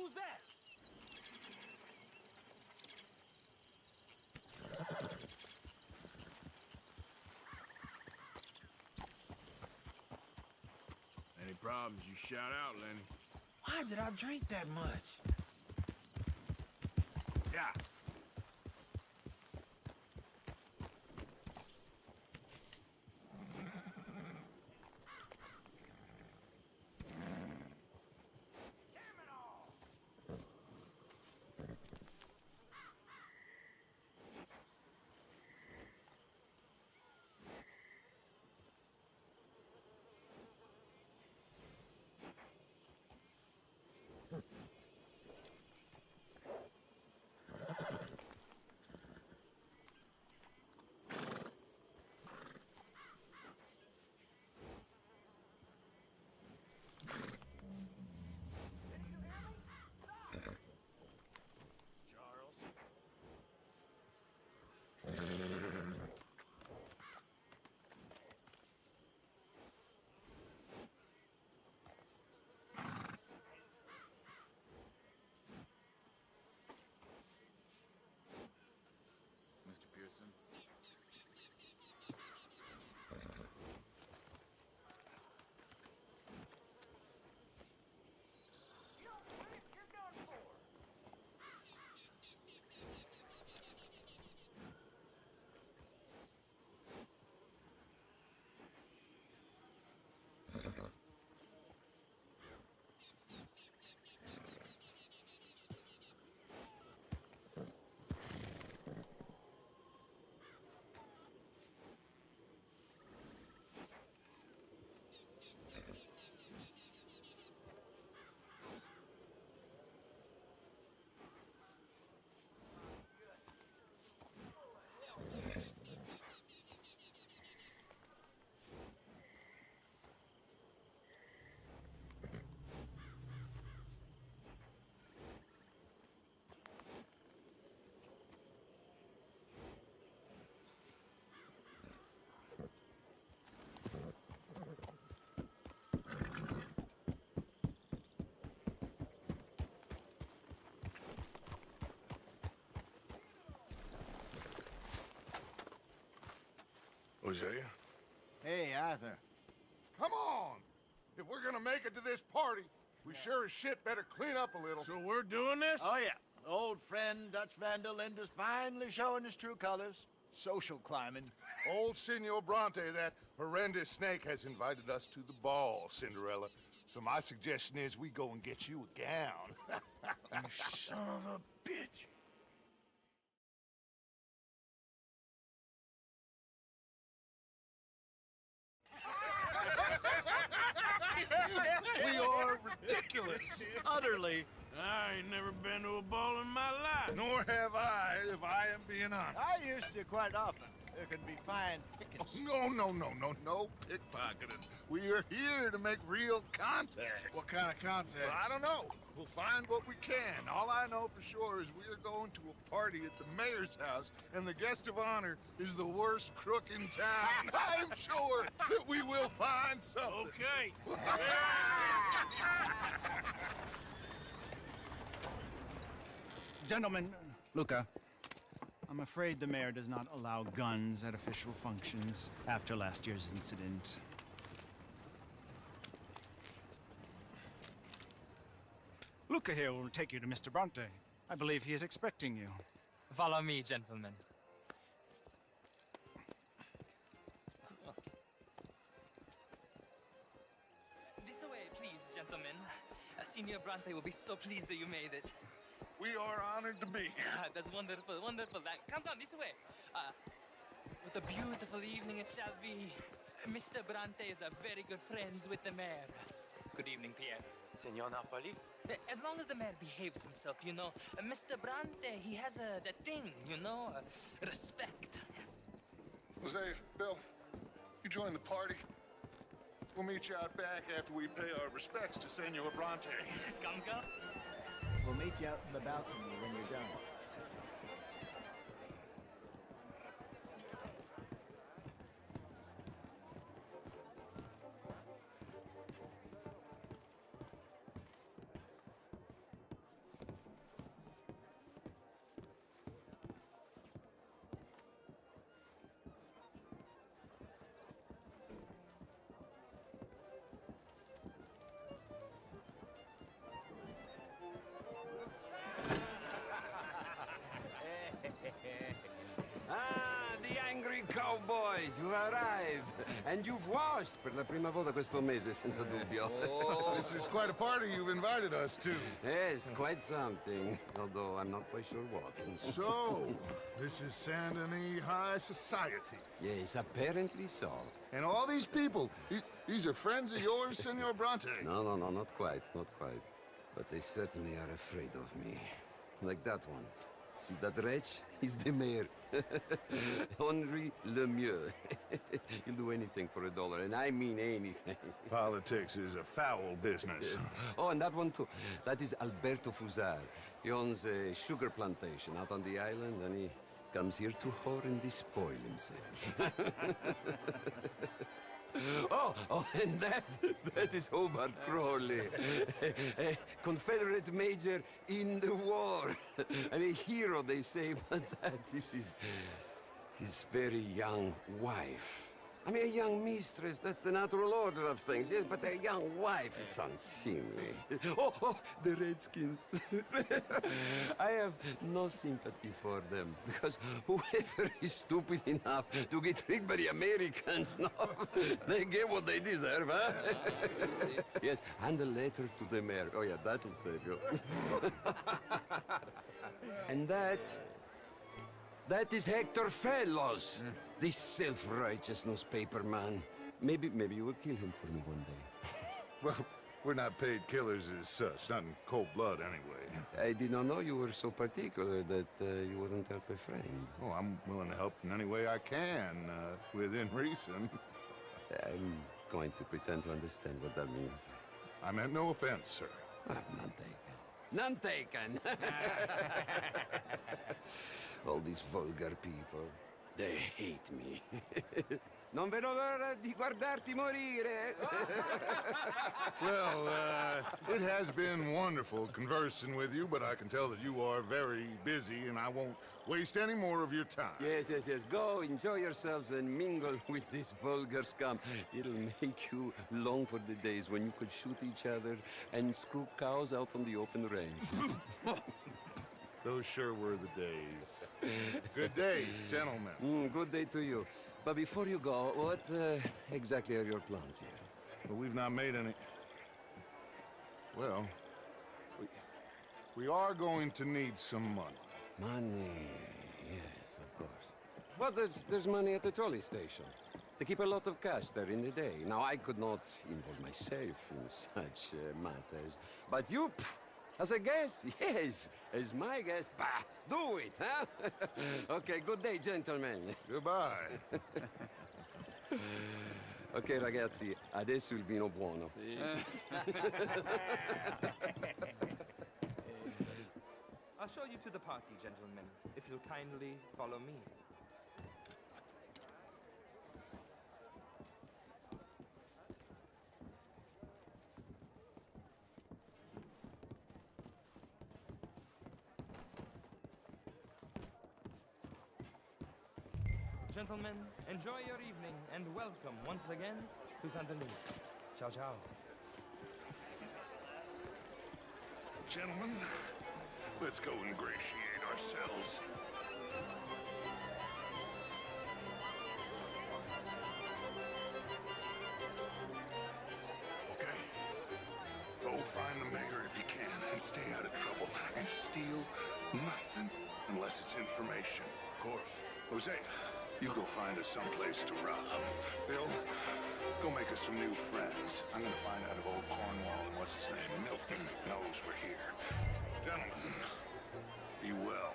Who's that? Any problems, you shout out, Lenny. Why did I drink that much? Yeah. Mr. Pearson? Hosea? Hey, Arthur. Come on! If we're gonna make it to this party, we sure as shit better clean up a little. So we're doing this? Oh, yeah. Old friend Dutch Van der Linde's finally showing his true colors. Social climbing. Old Senor Bronte, that horrendous snake, has invited us to the ball, Cinderella. So my suggestion is we go and get you a gown. You son of a bitch. We are ridiculous. Utterly. I ain't never been to a ball in my life. Nor have I, if I am being honest. I used to quite often. There can be fine pickings. No pickpocketing. We are here to make real contact. What kind of contact? Well, I don't know. We'll find what we can. All I know for sure is we are going to a party at the mayor's house, and the guest of honor is the worst crook in town. I'm sure that we will find something. Okay. Gentlemen, Luca, I'm afraid the mayor does not allow guns at official functions after last year's incident. Luca here will take you to Mr. Bronte. I believe he is expecting you. Follow me, gentlemen. This way, please, gentlemen. Senior Bronte will be so pleased that you made it. We are honored to be here. That's wonderful, wonderful. Come, this way. What a beautiful evening it shall be. Mr. Bronte is a very good friends with the mayor. Good evening, Pierre. Senor Napoli? As long as the mayor behaves himself, you know. Mr. Bronte, he has that thing, you know, respect. Jose, Bill, you join the party. We'll meet you out back after we pay our respects to Senor Bronte. Come. We'll meet you out in the balcony when you're done. boys, you arrived. And you've washed per la prima volta questo mese, senza dubbio. This is quite a party you've invited us to. Yes, quite something. Although I'm not quite sure what. So, this is Saint Denis High Society. Yes, apparently so. And all these people, these are friends of yours, Senor Bronte? No, not quite, not quite. But they certainly are afraid of me. Like that one. See that wretch? He's the mayor. Henri Lemieux. He'll do anything for $1, and I mean anything. Politics is a foul business. Yes. Oh, and that one too. That is Alberto Fusar. He owns a sugar plantation out on the island, and he comes here to whore and despoil himself. Oh, and that is Hobart Crawley, a Confederate major in the war. And a hero, they say, but that is his very young wife. I mean, a young mistress, that's the natural order of things, yes, but a young wife, it's unseemly. Oh, the Redskins. I have no sympathy for them, because whoever is stupid enough to get tricked by the Americans, no, they get what they deserve, huh? Yes, and a letter to the mayor. Oh, yeah, that'll save you. And that is Hector Fellows, this self-righteous newspaper man. Maybe you will kill him for me one day. Well, we're not paid killers as such, not in cold blood anyway. I did not know you were so particular that you wouldn't help a friend. Oh, I'm willing to help in any way I can, within reason. I'm going to pretend to understand what that means. I meant no offense, sir. None taken. None taken! All these vulgar people, they hate me. Non vedo l'ora di guardarti morire. Well, it has been wonderful conversing with you, but I can tell that you are very busy, and I won't waste any more of your time. Yes. Go, enjoy yourselves, and mingle with this vulgar scum. It'll make you long for the days when you could shoot each other and screw cows out on the open range. Those sure were the days. Good day, gentlemen. Good day to you. But before you go, what exactly are your plans here? Well, we've not made any... Well, we are going to need some money. Money, yes, of course. Well, there's money at the trolley station. They keep a lot of cash there in the day. Now, I could not involve myself in such matters. But you, as a guest, yes, as my guest, bah, do it, huh? Okay, good day, gentlemen. Goodbye. Ok, ragazzi, adesso il vino buono. I'll show you to the party, gentlemen, if you'll kindly follow me. Gentlemen, enjoy your evening and welcome once again to Saint Denis. Ciao, ciao. Gentlemen, let's go ingratiate ourselves. Okay. Go find the mayor if you can and stay out of trouble. And steal nothing unless it's information. Of course. Jose, you go find us someplace to rob. Bill, go make us some new friends. I'm gonna find out if old Cornwall and what's his name, Milton, knows we're here. Gentlemen, be well.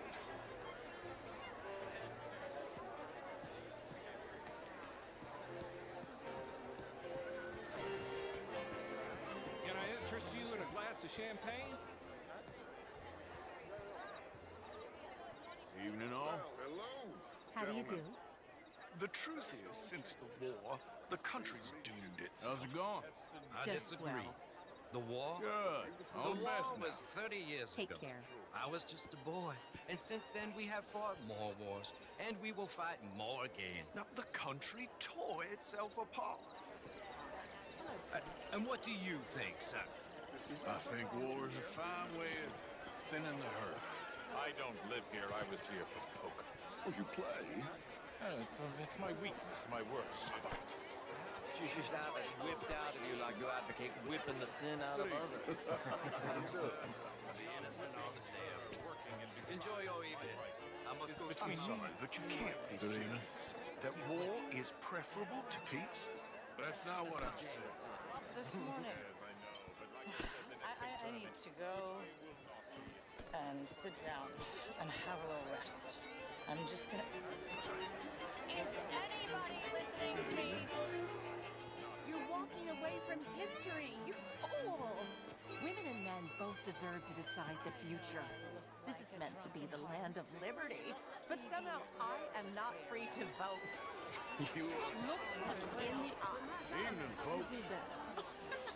Can I interest you in a glass of champagne? Evening all. Hello. How do you do? The truth is, since the war, the country's doomed itself. How's it going? I Just disagree. swell. The war? Good. All The the best war now. was 30 years Take ago. care. I was just a boy. And since then, we have fought more wars. And we will fight more again. Now, the country tore itself apart. And what do you think, sir? I think war is a fine way of thinning the herd. I don't live here. I was here for the poker. Oh, you play? It's my weakness, my worst. You should have it whipped out of you like you advocate whipping the sin out of others. Enjoy your evening. I must go I'm sorry, but you can't be Good evening. serious. That war is preferable to peace? That's not what I said. This morning, I need to go and sit down and have a little rest. I'm just gonna. Is anybody listening to me? You're walking away from history, you fool! Women and men both deserve to decide the future. This is meant to be the land of liberty, but somehow I am not free to vote. You Look me in the eye. evening, folks.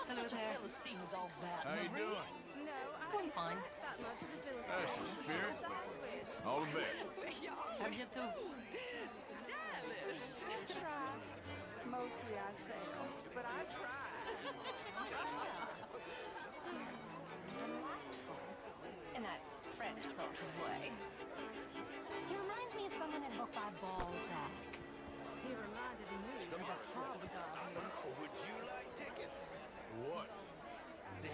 Hello there. Philistine is all that. How you Marie? doing? No, It's going fine. that much of a Philistine. That's the spirit. Besides which, All the best. À bientôt. Try. Mostly I fail, but I try. In that French sort of way. he reminds me of someone in a book by Balzac. He reminded me of a hobgoblin. Would you like tickets? What? I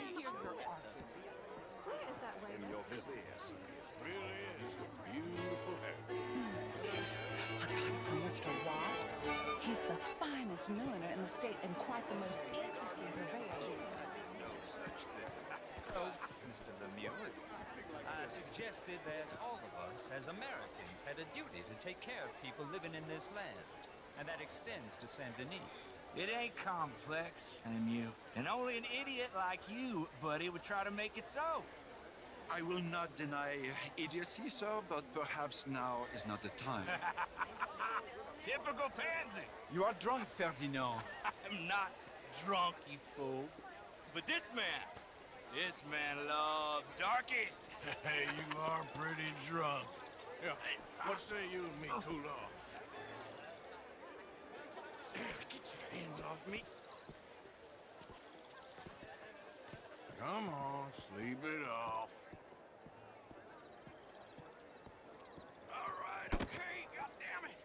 hear your argument. Where is that way there? Really is a beautiful house. From Mr. Wasp. He's the finest milliner in the state and quite the most interesting purveyor. Oh, Mr. Lemieux. I suggested that all of us, as Americans, had a duty to take care of people living in this land. And that extends to Saint Denis. It ain't complex, and only an idiot like you, buddy, would try to make it so. I will not deny idiocy, sir, but perhaps now is not the time. Typical pansy. You are drunk, Ferdinand. I'm not drunk, you fool. But this man loves darkies. Hey, you are pretty drunk. Yeah, what say you and me cool off? Get your hands off me. Come on, sleep it off. All right, okay, goddammit.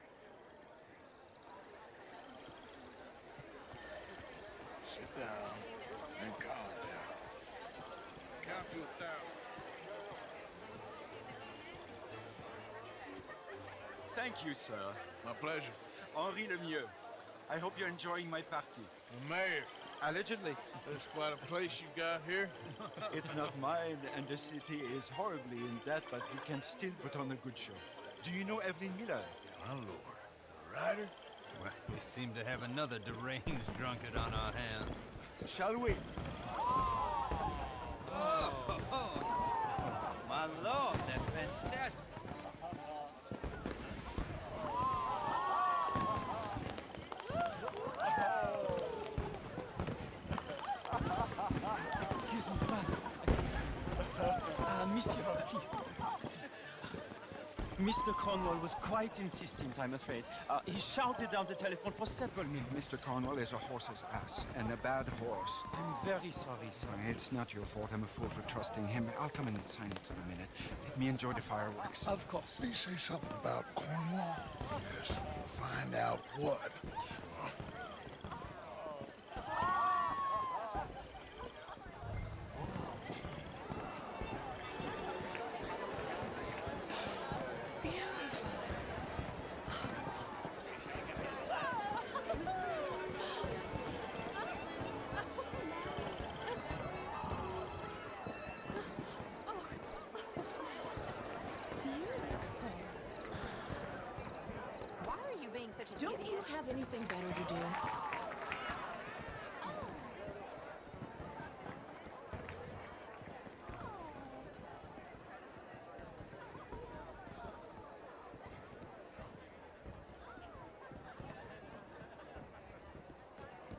Sit down and calm down. Count to 1,000. Thank you, sir. My pleasure. Henri Lemieux. I hope you're enjoying my party. The mayor. Allegedly. That's quite a place you got here. It's not mine, and the city is horribly in debt, but we can still put on a good show. Do you know Evelyn Miller? My lord. The writer? Well, we seem to have another deranged drunkard on our hands. Shall we? My lord, they're fantastic. Excuse me, pardon. Excuse me. Monsieur, please. Mr. Cornwall was quite insistent, I'm afraid. He shouted down the telephone for several minutes. Mr. Cornwall is a horse's ass, and a bad horse. I'm very sorry, sir. It's not your fault. I'm a fool for trusting him. I'll come in and sign it in a minute. Let me enjoy the fireworks. Of course. Did he say something about Cornwall? Yes. Find out what. Sure. Why are you being such an Don't idiot? you have anything better to do?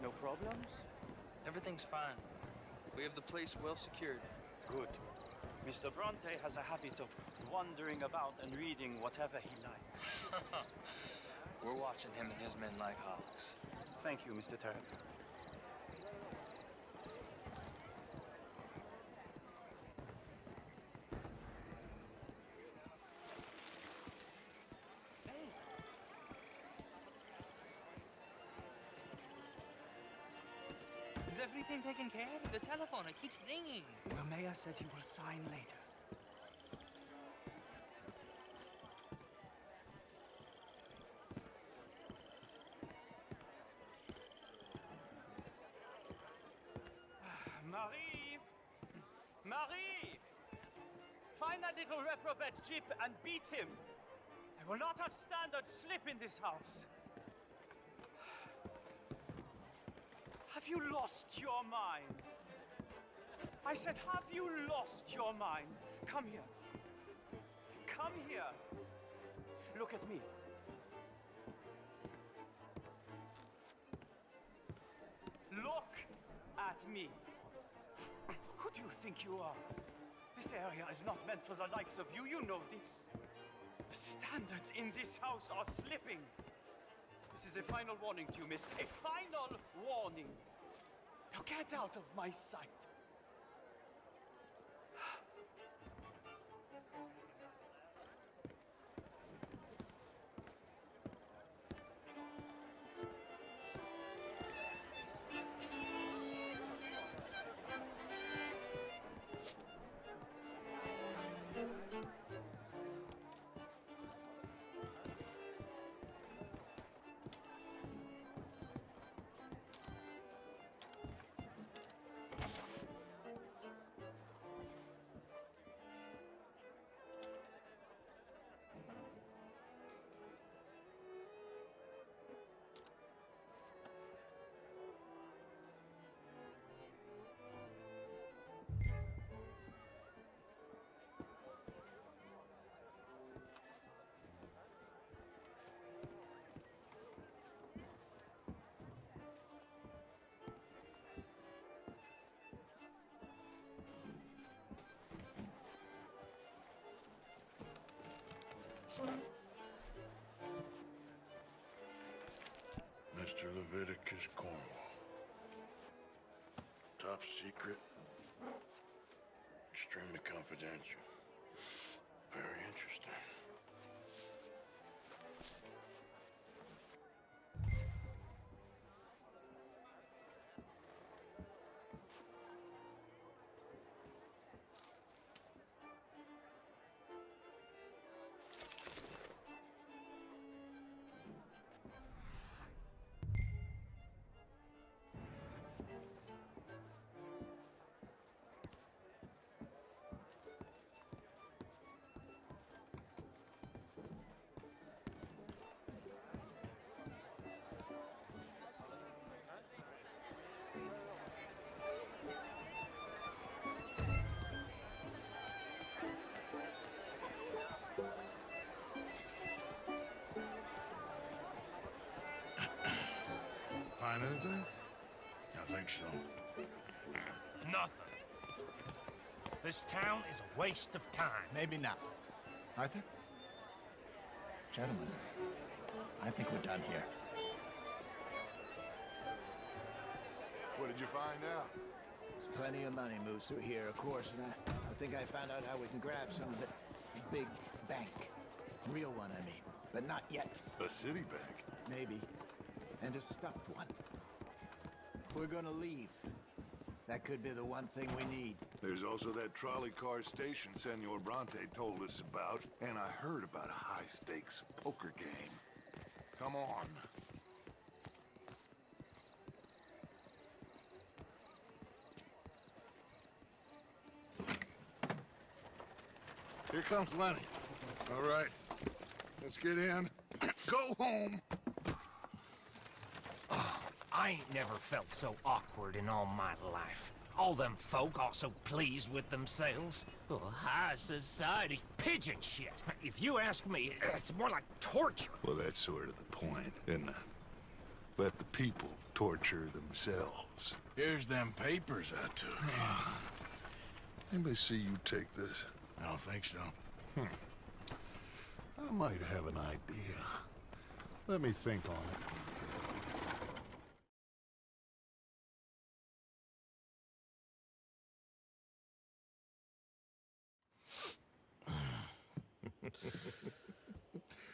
No problems? Everything's fine. We have the place well secured. Good. Mr. Bronte has a habit of wandering about and reading whatever he likes. We're watching him and his men like hawks. Thank you, Mr. Turner. everything taken care of? The telephone, it keeps ringing. The mayor said he will sign later. Marie! Marie! Find that little reprobate Jip and beat him. I will not have standard slip in this house. Have you lost your mind? I said, have you lost your mind? Come here. Come here. Look at me. Look at me. Who do you think you are? This area is not meant for the likes of you. You know this. The standards in this house are slipping. This is a final warning to you, miss. A final warning. Now get out of my sight. Mr. Leviticus Cornwall. Top secret. Extremely confidential. Very interesting. Find anything? I think so. Nothing. This town is a waste of time. Maybe not. Arthur? Gentlemen, I think we're done here. What did you find out? There's plenty of money moves through here, of course, and I think I found out how we can grab some of it. A big bank. Real one, I mean. But not yet. A city bank? Maybe. And a stuffed one. If we're gonna leave, that could be the one thing we need. There's also that trolley car station Senor Bronte told us about, and I heard about a high-stakes poker game. Come on. Here comes Lenny. All right, let's get in. Go home. I ain't never felt so awkward in all my life. All them folk all so pleased with themselves. Oh, high society pigeon shit. If you ask me, it's more like torture. Well, that's sort of the point, isn't it? Let the people torture themselves. Here's them papers I took. Anybody see you take this? I don't think so. I might have an idea. Let me think on it.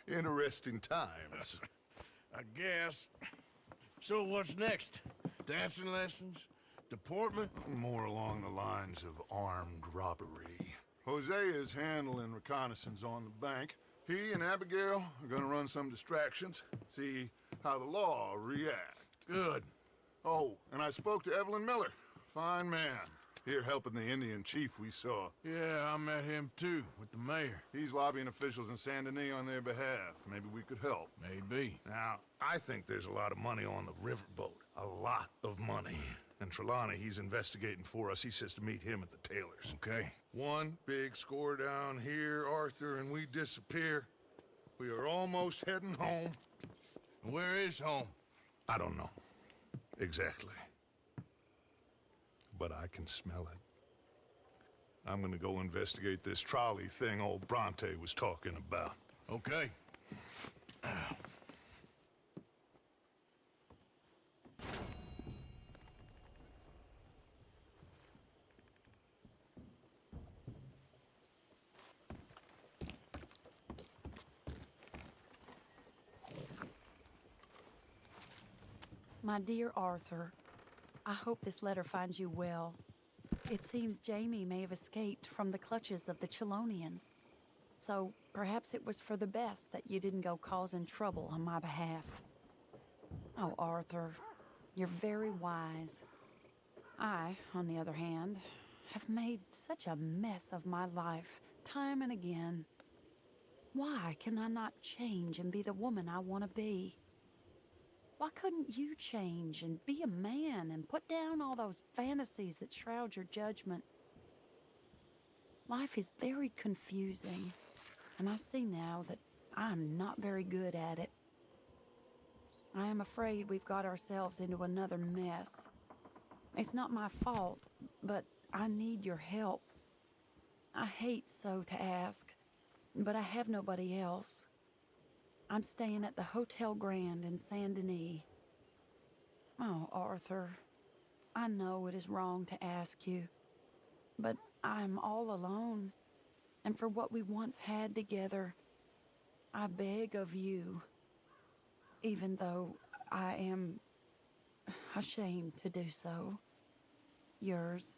Interesting times. I guess. So what's next? Dancing lessons? Deportment? More along the lines of armed robbery. Hosea is handling reconnaissance on the bank. He and Abigail are gonna run some distractions, see how the law react. Good. Oh, and I spoke to Evelyn Miller. Fine man. Here helping the Indian chief we saw. Yeah, I met him too, with the mayor. He's lobbying officials in Saint Denis on their behalf. Maybe we could help. Maybe. Now, I think there's a lot of money on the riverboat. A lot of money. And Trelawney, he's investigating for us. He says to meet him at the Taylor's. Okay. One big score down here, Arthur, and we disappear. We are almost heading home. Where is home? I don't know. Exactly. But I can smell it. I'm gonna go investigate this trolley thing old Bronte was talking about. Okay. My dear Arthur, I hope this letter finds you well. It seems Jamie may have escaped from the clutches of the Chelonians. So perhaps it was for the best that you didn't go causing trouble on my behalf. Oh, Arthur, you're very wise. I, on the other hand, have made such a mess of my life, time and again. Why can I not change and be the woman I want to be? Why couldn't you change and be a man and put down all those fantasies that shroud your judgment? Life is very confusing, and I see now that I'm not very good at it. I am afraid we've got ourselves into another mess. It's not my fault, but I need your help. I hate so to ask, but I have nobody else. I'm staying at the Hotel Grand in Saint Denis. Oh, Arthur, I know it is wrong to ask you, but I'm all alone, and for what we once had together, I beg of you, even though I am ashamed to do so. Yours,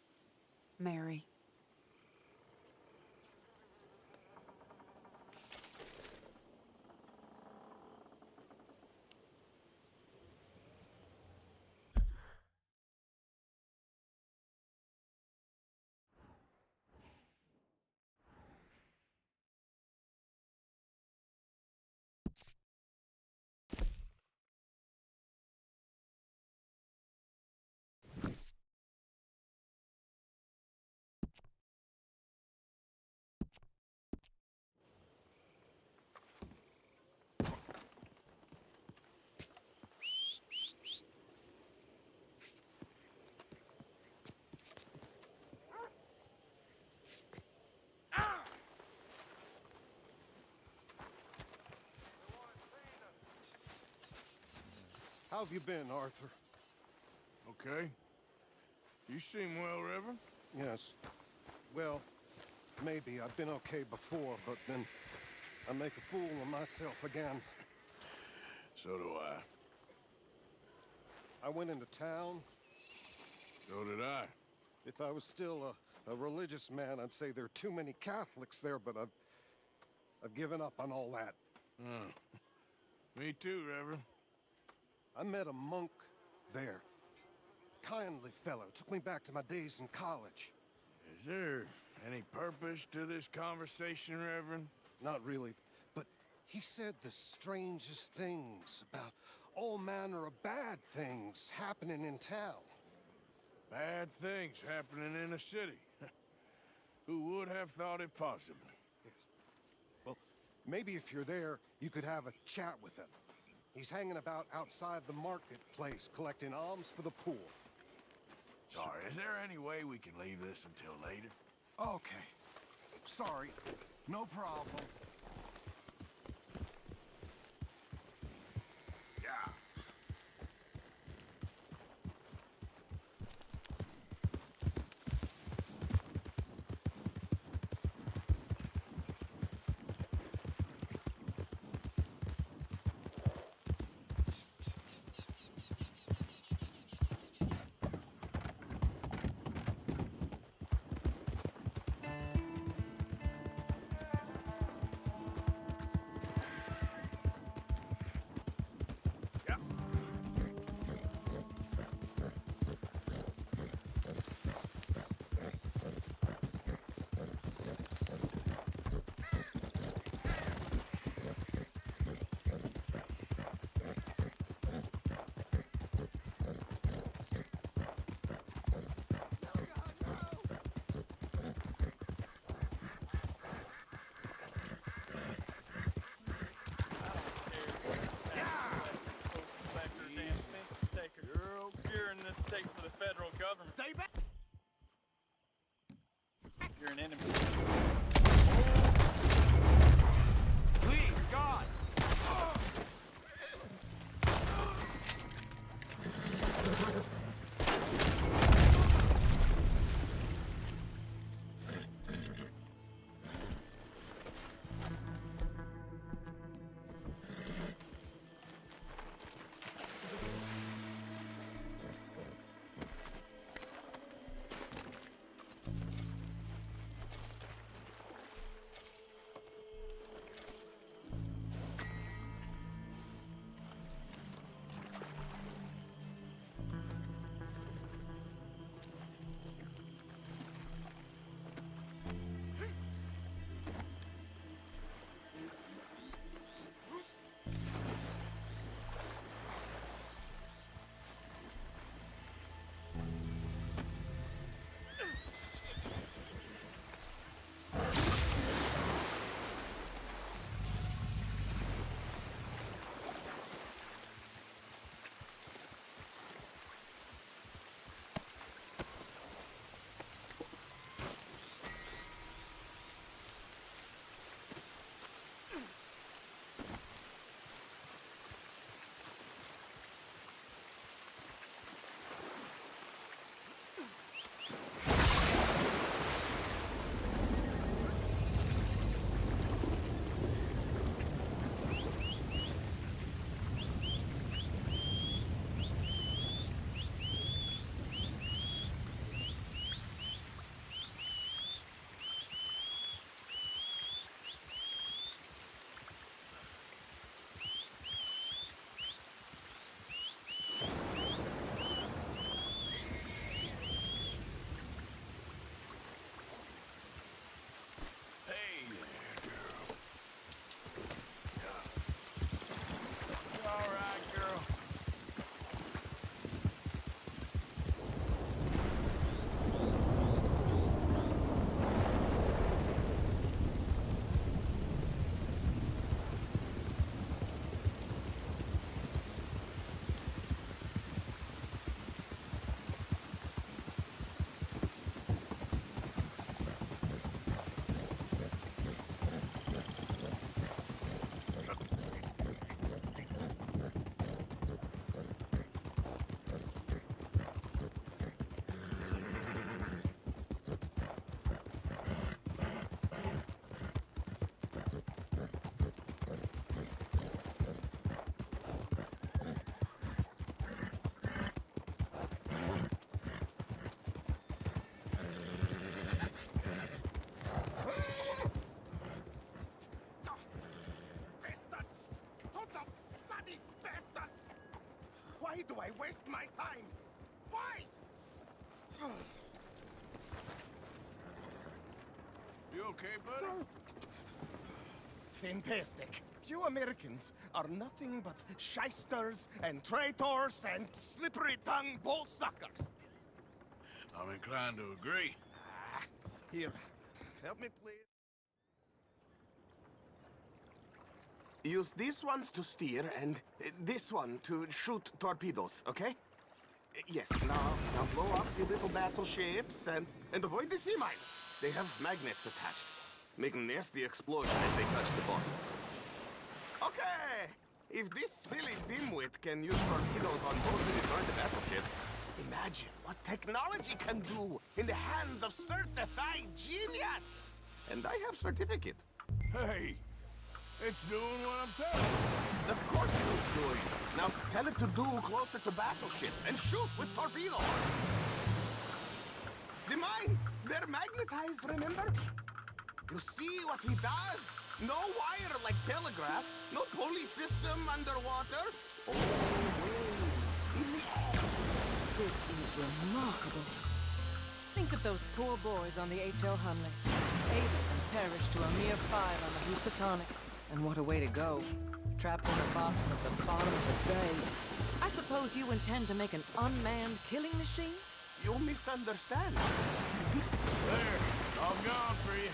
Mary. How have you been, Arthur? Okay. You seem well, Reverend. Yes. Well, maybe. I've been okay before, but then I make a fool of myself again. So do I. I went into town. So did I. If I was still a religious man, I'd say there are too many Catholics there, but I've given up on all that. Me too, Reverend. I met a monk there. Kindly fellow. Took me back to my days in college. Is there any purpose to this conversation, Reverend? Not really, but he said the strangest things about all manner of bad things happening in town. Bad things happening in a city. Who would have thought it possible? Yes. Well, maybe if you're there, you could have a chat with him. He's hanging about outside the marketplace, collecting alms for the poor. Sorry, is there any way we can leave this until later? Okay. Sorry. No problem. Yeah. you're an enemy. Please, God! Why do I waste my time? Why? You okay, buddy? Fantastic. You Americans are nothing but shysters and traitors and slippery-tongued bull suckers. I'm inclined to agree. Here, help me please. Use these ones to steer and this one to shoot torpedoes, okay? Yes, now blow up the little battleships and avoid the sea mines. They have magnets attached. Make a nasty explosion if they touch the bottom. Okay! If this silly dimwit can use torpedoes on board to destroy the battleships, imagine what technology can do in the hands of certified genius! And I have certificate. Hey! It's doing what I'm telling you. Of course it is doing. Now tell it to do closer to battleship and shoot with torpedoes. The mines, they're magnetized, remember? You see what he does? No wire like telegraph, no pulley system underwater. Oh, waves in the air. This is remarkable. Think of those poor boys on the H.L. Hunley. 8 of them perished to a mere 5 on the Housatonic. And what a way to go. Trapped in a box at the bottom of the bay. I suppose you intend to make an unmanned killing machine? You misunderstand. There, all gone for you.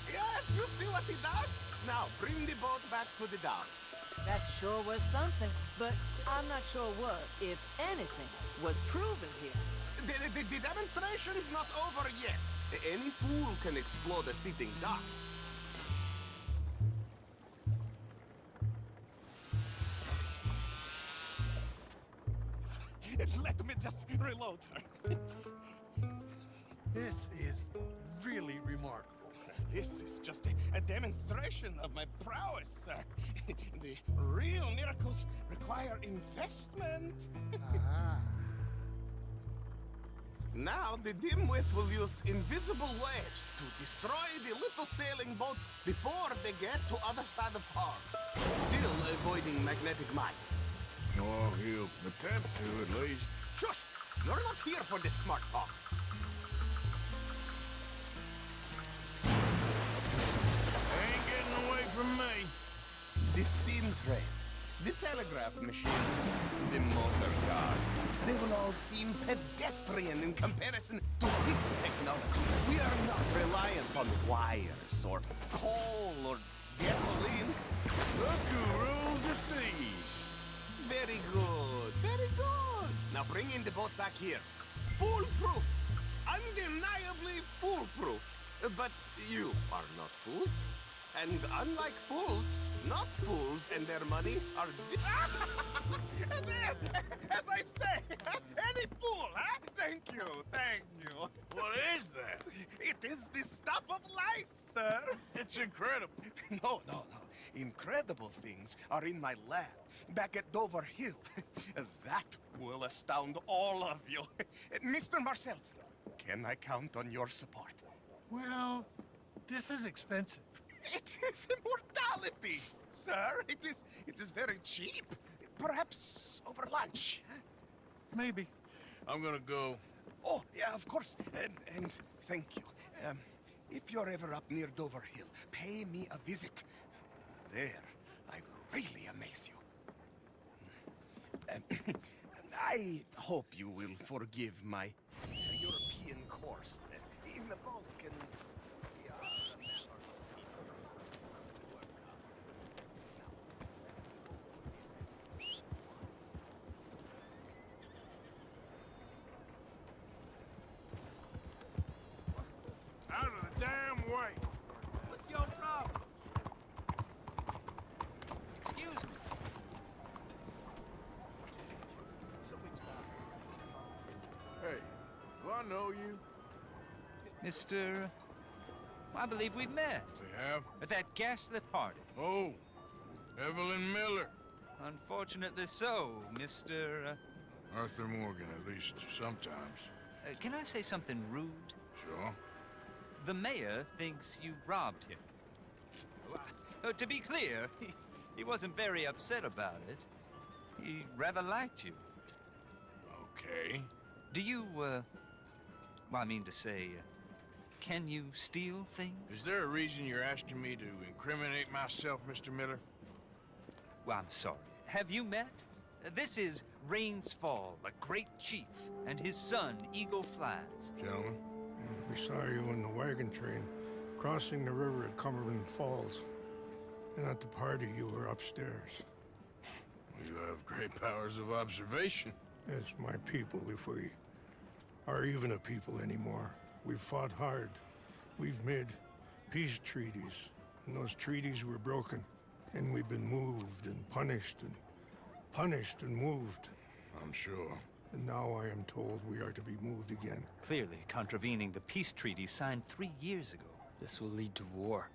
Yes, you see what he does? Now, bring the boat back to the dock. That sure was something, but I'm not sure what, if anything, was proven here. The demonstration's not over yet. Any fool can explode a sitting duck. Let me just reload her. This is really remarkable. This is just a demonstration of my prowess, sir. The real miracles require investment. Now the dimwit will use invisible waves to destroy the little sailing boats before they get to other side of pond. Still avoiding magnetic mines. Oh, he'll attempt to, at least. Shush! You're not here for this smart talk. Ain't getting away from me. The steam train, the telegraph machine, the motor car. They will all seem pedestrian in comparison to this technology. We are not reliant on wires or coal or gasoline. Look who rules the seas. Very good, very good. Now bring in the boat back here. Foolproof. Undeniably foolproof. But you are not fools. And unlike fools, not fools and their money are... As I say, any fool, huh? Thank you, thank you. What is that? It is the stuff of life, sir. It's incredible. No. Incredible things are in my lab, back at Dover Hill. That will astound all of you. Mr. Marcel, can I count on your support? Well, this is expensive. It is immortality, sir. It is very cheap. Perhaps over lunch. Maybe. I'm gonna go. Oh, yeah, of course. And thank you. If you're ever up near Dover Hill, pay me a visit. There, I will really amaze you. I hope you will forgive my European coarseness. In the Balkans, we are a matter of people. Out of the damn way. What's your problem? Excuse me. Hey, do I know you? Mr. I believe we met. We have? At that ghastly party. Oh, Evelyn Miller. Unfortunately so, Mr. Arthur Morgan, at least sometimes. Can I say something rude? Sure. The mayor thinks you robbed him. To be clear, he wasn't very upset about it. He rather liked you. Okay. Do you, well, I mean to say, can you steal things? Is there a reason you're asking me to incriminate myself, Mr. Miller? Well, I'm sorry. Have you met? This is Rains Fall, a great chief, and his son, Eagle Flies. Gentlemen? We saw you in the wagon train crossing the river at Cumberland Falls. And at the party, you were upstairs. You have great powers of observation. It's my people, if we are even a people anymore. We've fought hard. We've made peace treaties. And those treaties were broken. And we've been moved and punished and moved. I'm sure. And now I am told we are to be moved again. Clearly contravening the peace treaty signed 3 years ago. This will lead to war.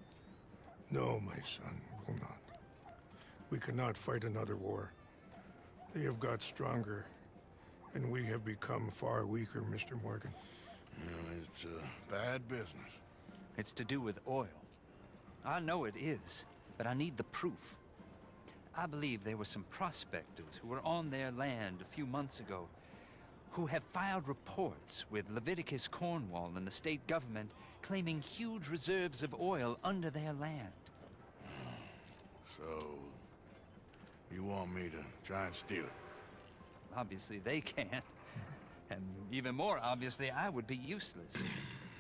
No, my son, it will not. We cannot fight another war. They have got stronger, and we have become far weaker, Mr. Morgan. Well, it's bad business. It's to do with oil. I know it is, but I need the proof. I believe there were some prospectors who were on their land a few months ago who have filed reports with Leviticus Cornwall and the state government claiming huge reserves of oil under their land. So, you want me to try and steal it? Obviously they can't. And even more obviously, I would be useless.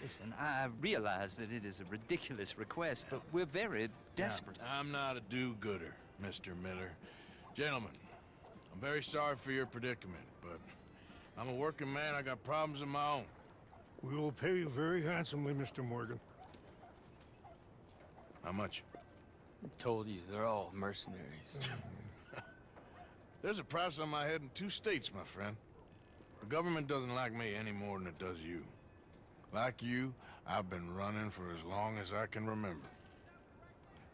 Listen, I realize that it is a ridiculous request, but we're very desperate. Now, I'm not a do-gooder, Mr. Miller. Gentlemen, I'm very sorry for your predicament, but I'm a working man. I got problems of my own. We will pay you very handsomely, Mr. Morgan. How much? I told you, they're all mercenaries. There's a price on my head in 2 states, my friend. The government doesn't like me any more than it does you. Like you, I've been running for as long as I can remember.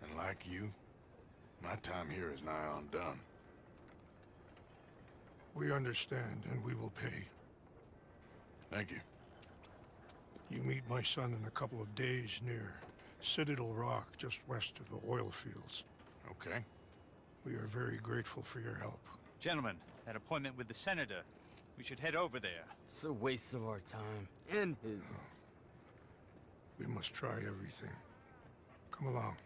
And like you, my time here is nigh on done. We understand, and we will pay. Thank you. You meet my son in a couple of days near Citadel Rock, just west of the oil fields. Okay. We are very grateful for your help. Gentlemen, that appointment with the senator. We should head over there. It's a waste of our time. And his. We must try everything. Come along.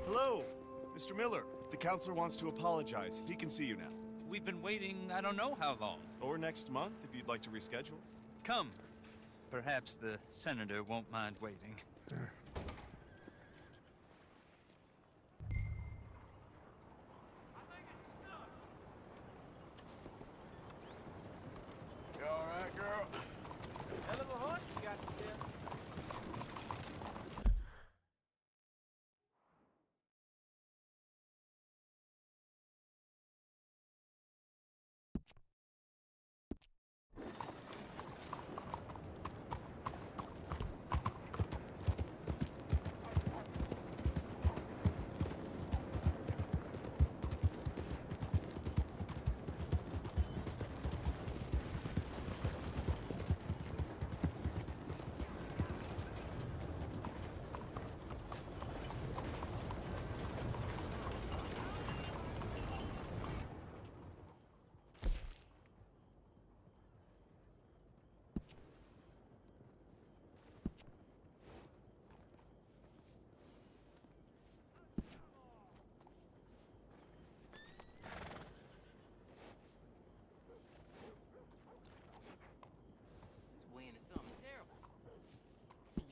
Hello, Mr. Miller. The counselor wants to apologize. He can see you now. We've been waiting I don't know how long. Or next month, if you'd like to reschedule. Come. Perhaps the senator won't mind waiting. You all right, girl? Hell of a horse you got to sell.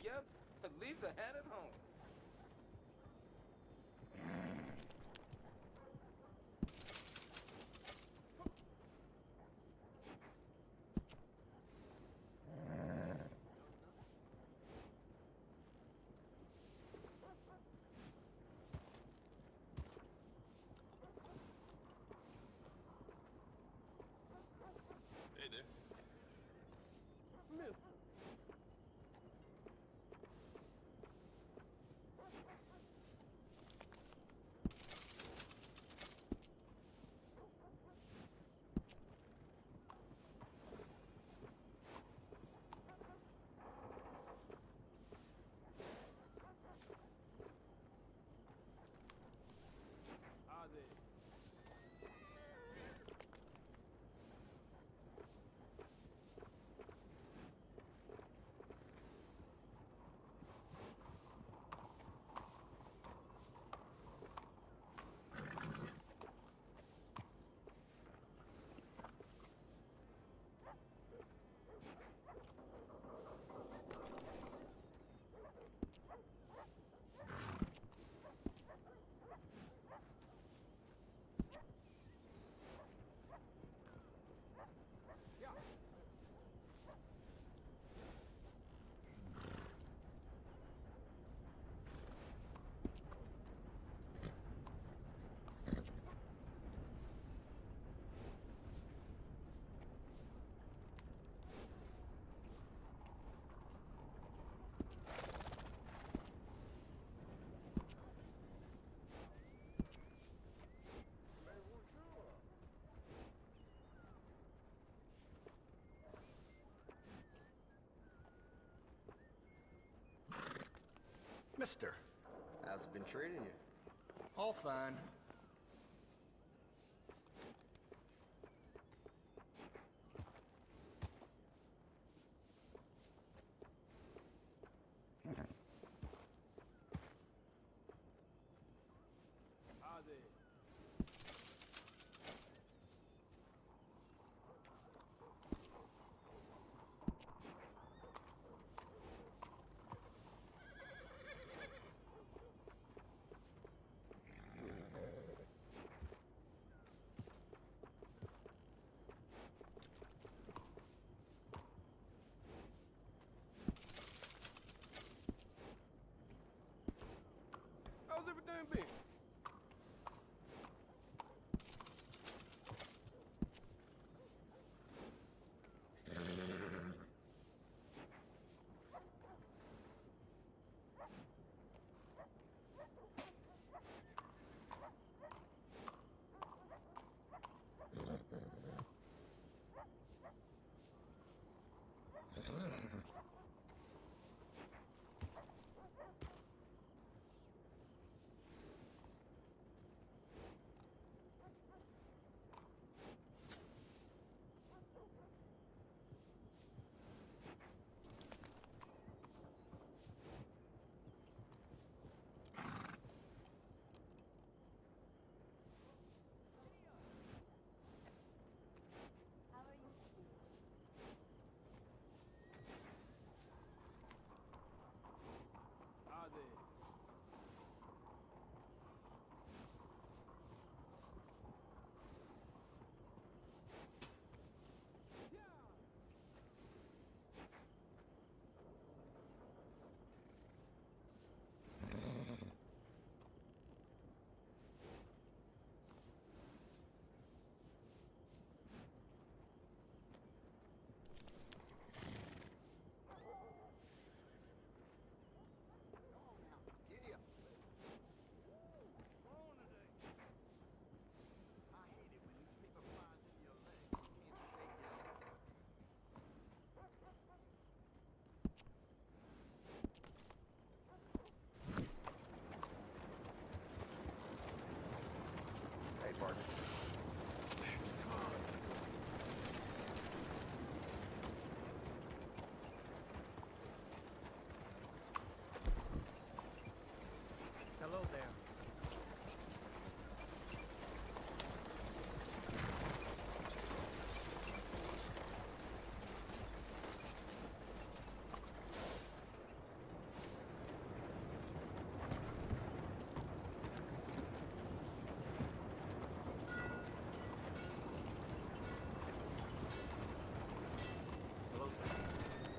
Yep, leave the hat at home. Hey there. Miss. Mister, how's it been treating you? All fine.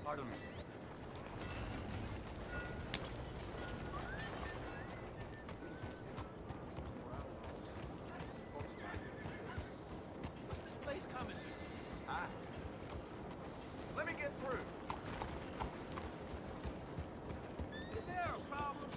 Pardon me. What's this place coming to? Ah. Let me get through. Is there a problem?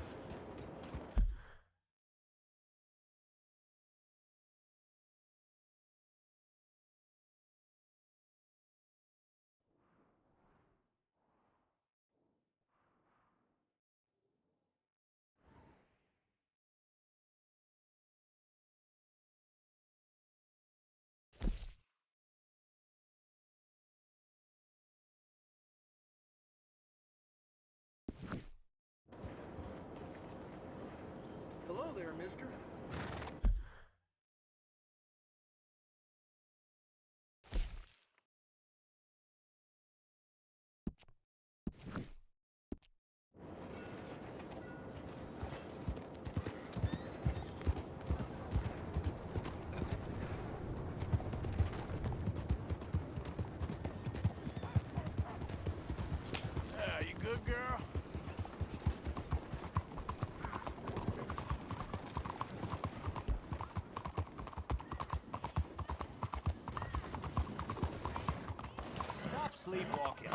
Hello there, mister. You good, girl? Stop sleepwalking.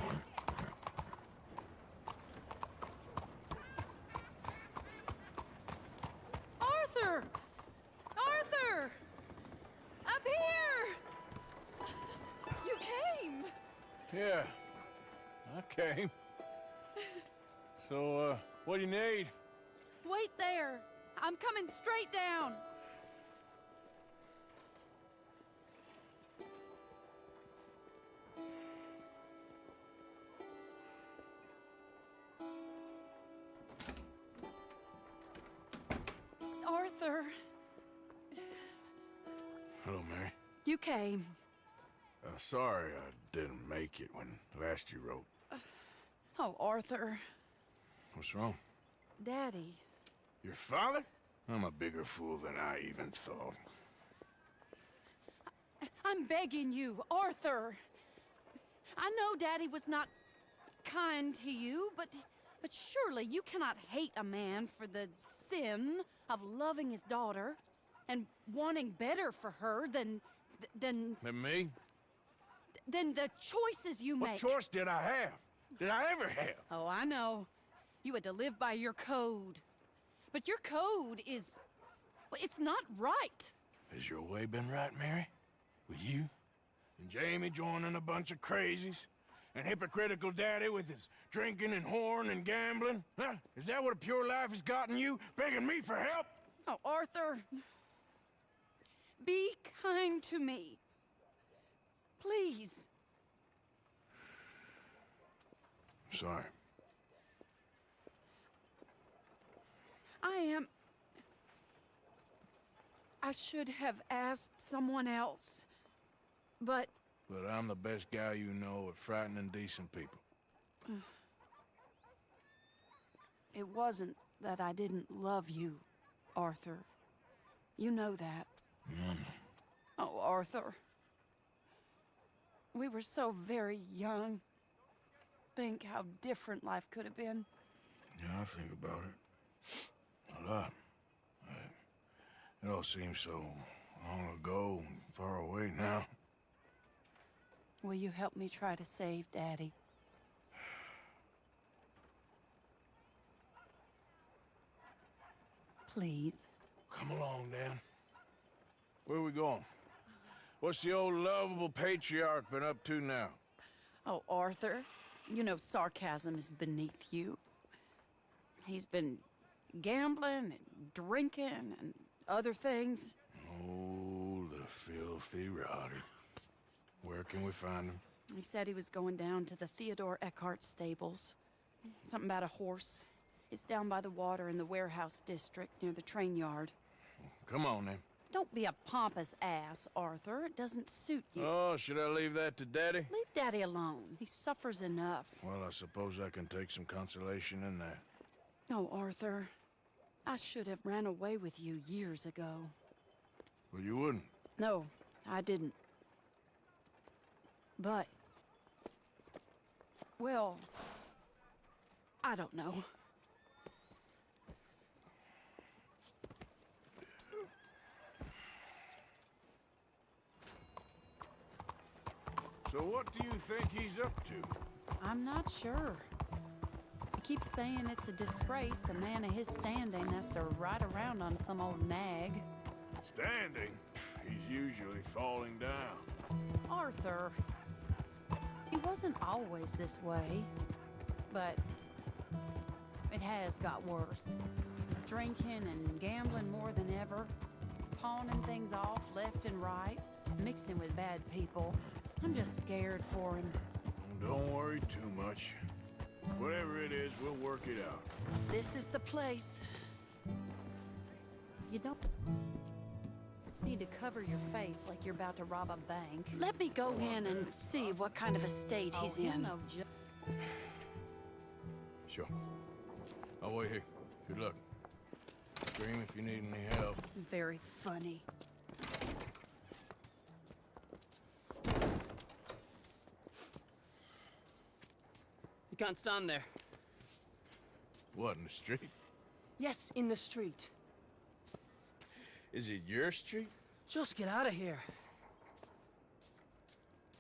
Arthur! Arthur! Up here! You came! Yeah, I came. So, what do you need? Wait there! I'm coming straight down! Arthur, Hello, Mary. you came. Sorry I didn't make it when last you wrote. Oh, Arthur. What's wrong? Daddy. Your father? I'm a bigger fool than I even thought. I'm begging you, Arthur. I know Daddy was not kind to you, but surely you cannot hate a man for the sin of loving his daughter and wanting better for her than Than me? than the choices you What make. choice did I have? Did I ever have? Oh, I know. You had to live by your code. But your code is... well, it's not right. Has your way been right, Mary? With you? And Jamie joining a bunch of crazies? And hypocritical daddy with his drinking and whoring and gambling? Huh? Is that what a pure life has gotten you? Begging me for help? Oh, Arthur. Be kind to me. Please. Sorry. I should have asked someone else. But But I'm the best guy you know at frightening decent people. it wasn't that I didn't love you, Arthur. You know that. Oh, Arthur. We were so very young. Think how different life could have been. Yeah, I think about it. A lot. It all seems so long ago and far away now. Will you help me try to save Daddy? Please. Come along, Dan. Where are we going? What's the old lovable patriarch been up to now? Oh, Arthur, you know sarcasm is beneath you. He's been gambling and drinking and other things. Oh, the filthy rotter. Where can we find him? He said he was going down to the Theodore Eckhart stables. Something about a horse. It's down by the water in the warehouse district near the train yard. Come on, then. Don't be a pompous ass, Arthur. It doesn't suit you. Oh, should I leave that to Daddy? Leave Daddy alone. He suffers enough. Well, I suppose I can take some consolation in that. Oh, Arthur. I should have ran away with you years ago. Well, you wouldn't. No, I didn't. But Well, I don't know. So what do you think he's up to? I'm not sure. He keeps saying it's a disgrace a man of his standing has to ride around on some old nag. Standing? He's usually falling down. Arthur, he wasn't always this way, but it has got worse. He's drinking and gambling more than ever, pawning things off left and right, mixing with bad people. I'm just scared for him. Don't worry too much. Whatever it is, we'll work it out. This is the place. You don't need to cover your face like you're about to rob a bank. Let me go in and see what kind of a state he's in. Sure. I'll wait here. Good luck. Scream if you need any help. Very funny. You can't stand there. What, in the street? Yes, in the street. Is it your street? Just get out of here.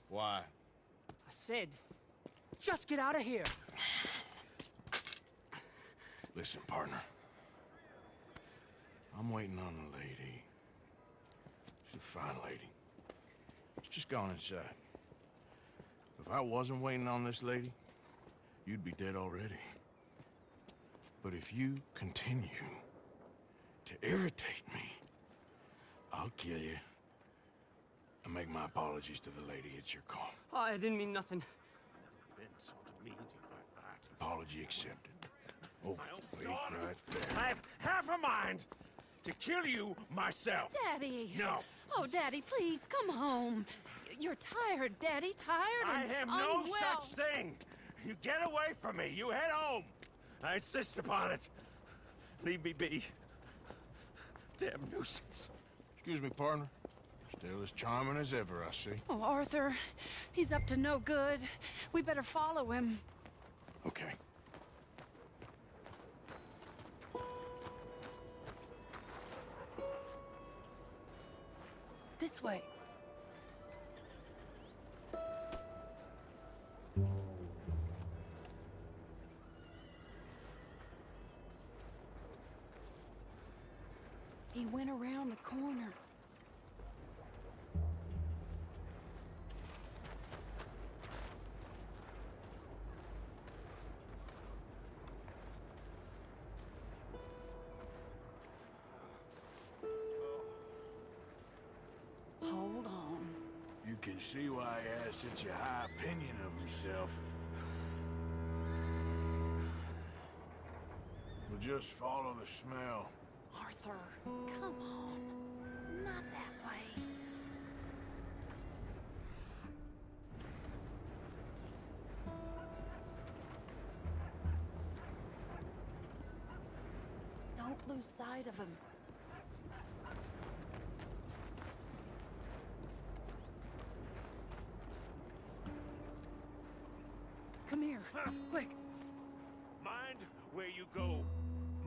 Why? I said, just get out of here. Listen, partner. I'm waiting on the lady. She's a fine lady. She's just gone inside. If I wasn't waiting on this lady, you'd be dead already. But if you continue to irritate me, I'll kill you and make my apologies to the lady. It's your call. Oh, I didn't mean nothing. Been so demeaned in my life. Apology accepted. Oh, wait right there. I have half a mind to kill you myself. Daddy! No. Oh, Daddy, please, come home. You're tired, Daddy, tired I and have no unwell. such thing. You get away from me. You head home. I insist upon it. Leave me be. Damn nuisance. Excuse me, partner. Still as charming as ever, I see. Oh, Arthur, he's up to no good. We better follow him. Okay. This way. He went around the corner. Hold on. You can see why he has such a high opinion of himself. We'll just follow the smell. Arthur, come on. Not that way. Don't lose sight of him. Come here, quick. Mind where you go.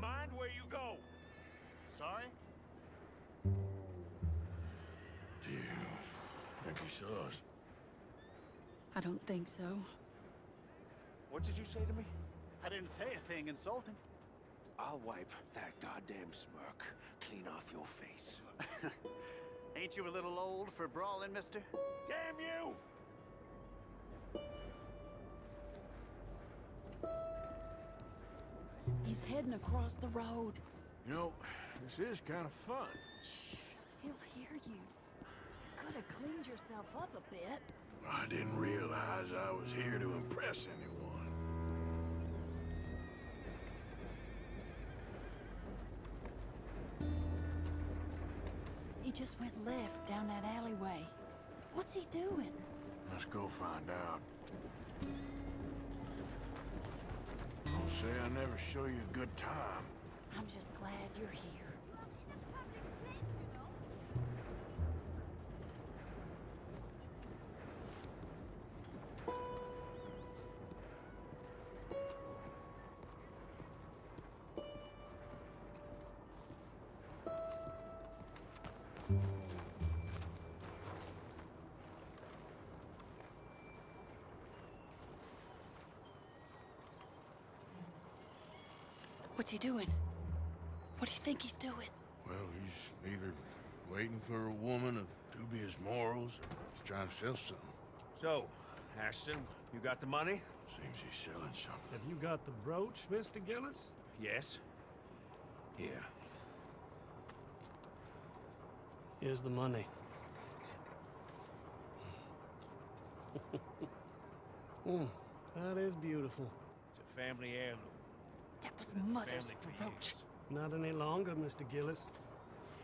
Mind where you go. Sorry? Do you think he saw us? I don't think so. What did you say to me? I didn't say a thing insulting. I'll wipe that goddamn smirk clean off your face. Ain't you a little old for brawling, mister? Damn you! He's heading across the road. You know, this is kind of fun. Shh, he'll hear you. You could have cleaned yourself up a bit. I didn't realize I was here to impress anyone. He just went left down that alleyway. What's he doing? Let's go find out. Don't say I never show you a good time. I'm just glad you're here. What's he doing? What do you think he's doing? Well, he's either waiting for a woman of dubious morals, or he's trying to sell something. So, Ashton, you got the money? Seems he's selling something. Have you got the brooch, Mr. Gillis? Yes. Here. Here's the money. That is beautiful. It's a family heirloom. That was Mother's brooch. Not any longer, Mr. Gillis.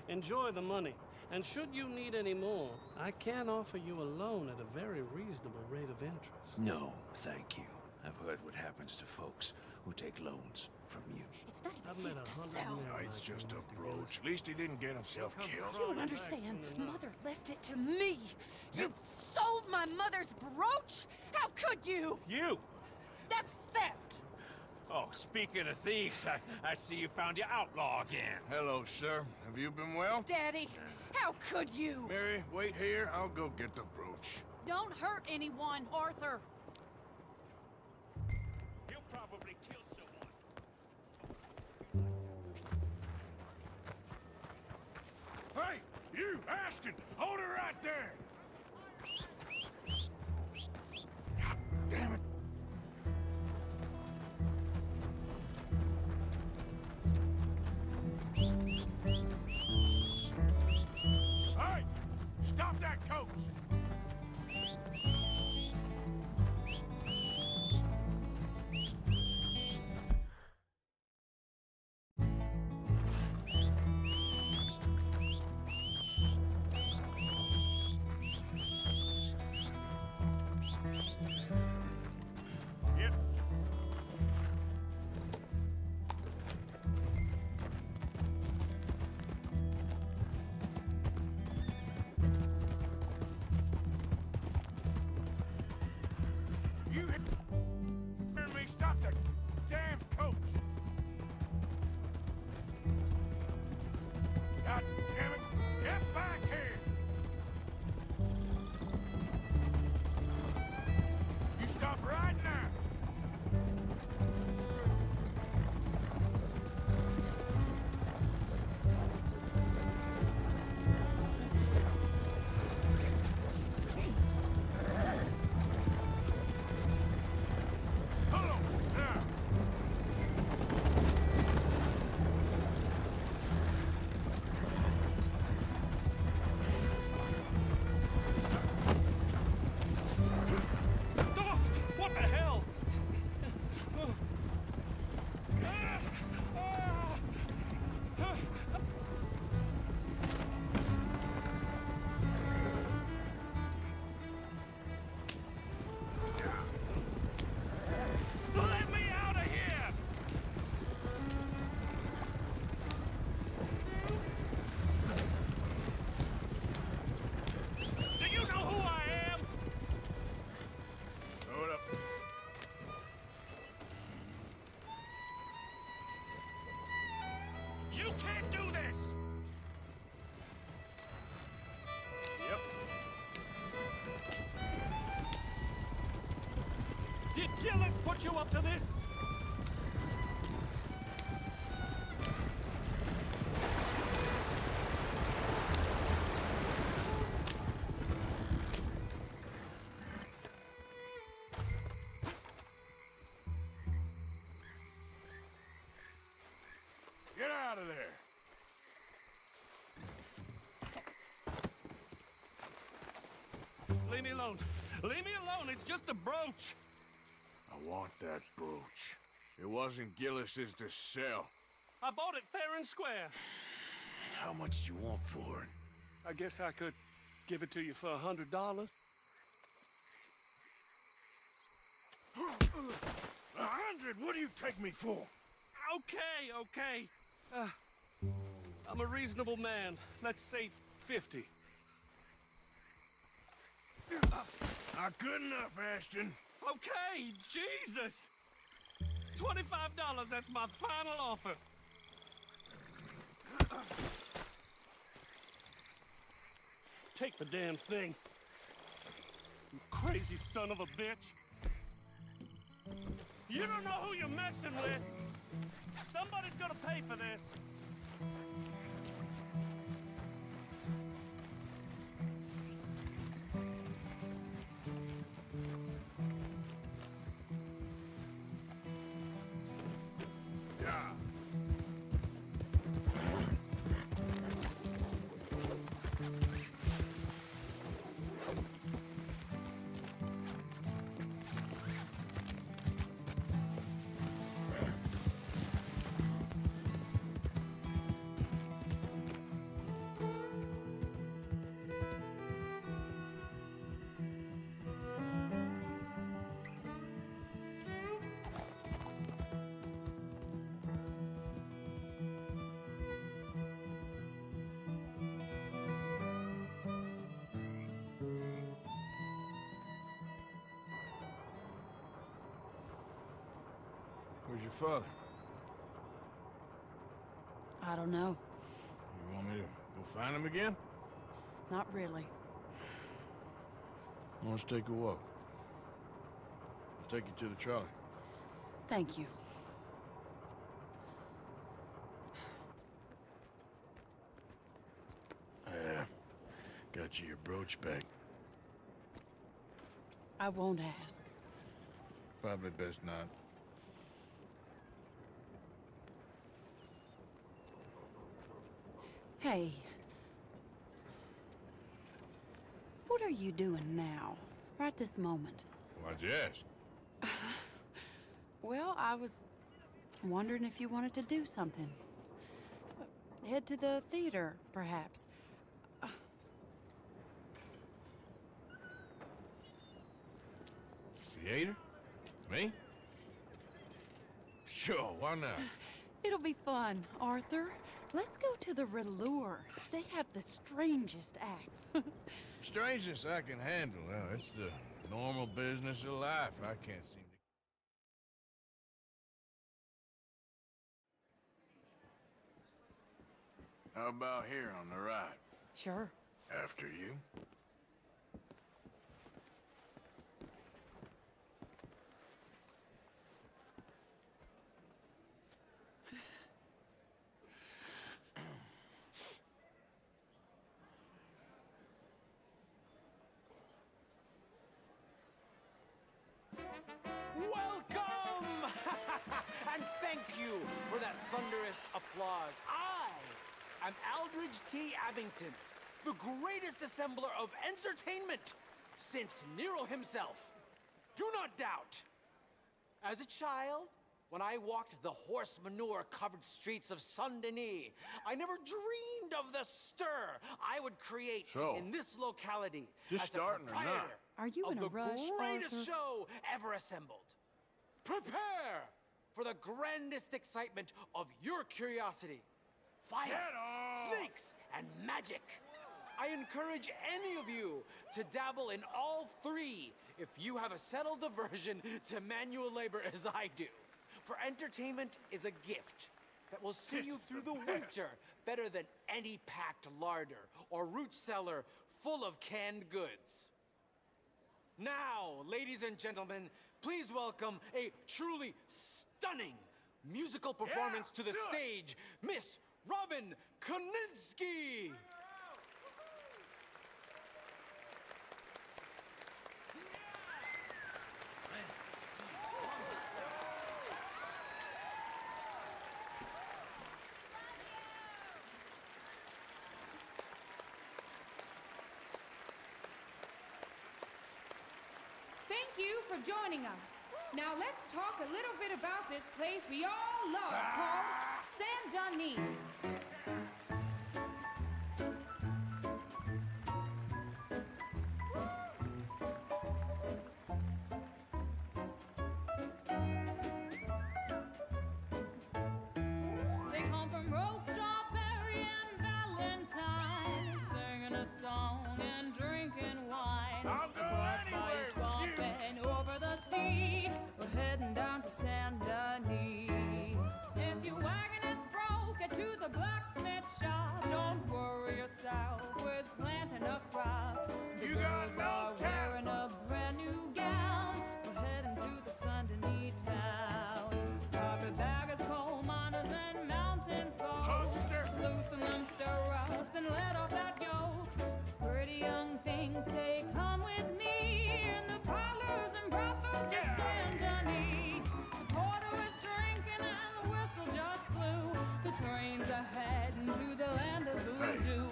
Enjoy the money. And should you need any more, I can offer you a loan at a very reasonable rate of interest. No, thank you. I've heard what happens to folks who take loans from you. It's not I've even met his to 100 sell. men No, it's like you, just a Mr. brooch. Gillis. At least he didn't get himself Come killed. You don't crawling back understand. soon enough. Mother left it to me. You sold my mother's brooch? How could you? You! That's theft. Oh, speaking of thieves, I see you found your outlaw again. Hello, sir. Have you been well? Daddy, how could you? Mary, wait here. I'll go get the brooch. Don't hurt anyone, Arthur. You'll probably kill someone. Hey, you, Ashton! Hold her right there! God damn it. Hey! Stop that coach! Yep. You hear me? Stop that damn coach! God damn it! Get back here! You stop right now! Hello! Now! Oh, what the hell? Let me out of here! Do you know who I am? Hold up. You can't do this! Yep. Did Gillis put you up to this? Get out of there! Leave me alone. Leave me alone. It's just a brooch. I want that brooch. It wasn't Gillis's to sell. I bought it fair and square. How much do you want for it? I guess I could give it to you for $100. 100? What do you take me for? Okay. I'm a reasonable man. Let's say 50. Not good enough, Ashton. Okay, Jesus! $25, that's my final offer. Take the damn thing. You crazy son of a bitch. You don't know who you're messing with. Somebody's gonna pay for this. Where's your father? I don't know. You want me to go find him again? Not really. Let's take a walk. I'll take you to the trolley. Thank you. Got you your brooch back. I won't ask. Probably best not. Hey. What are you doing now? Right this moment? Why'd you ask? Well, I was wondering if you wanted to do something. Head to the theater, perhaps. Theater? Me? Sure, why not? It'll be fun, Arthur. Let's go to the Relure. They have the strangest acts. Strangeness I can handle. Well, it's the normal business of life. I can't seem to... How about here on the right? Sure. After you. Welcome! And thank you for that thunderous applause. I am Aldridge T. Abington, the greatest assembler of entertainment since Nero himself. Do not doubt. As a child, when I walked the horse manure-covered streets of Saint-Denis, I never dreamed of the stir I would create in this locality just as a starting or not? proprietor Are you in of a the rush, greatest Arthur? show ever assembled. Prepare for the grandest excitement of your curiosity. Fire, snakes, and magic. I encourage any of you to dabble in all three if you have a settled aversion to manual labor as I do. For entertainment is a gift that will see you through the winter better than any packed larder or root cellar full of canned goods. Now, ladies and gentlemen, please welcome a truly stunning musical performance to the stage, Miss Robin Koninsky! Thank you for joining us. Now let's talk a little bit about this place we all love called Saint-Denis. They come from Road Strawberry and Valentine, singing a song and drinking wine. Across Bayou Swamp and over the sea, we're heading down to Saint-Denis. If your wagon is broke, get to the blacksmith shop. Don't worry yourself with planting a crop. The girls are wearing a brand new gown. We're heading to the Saint-Denis town. Carpetbaggers, coal miners,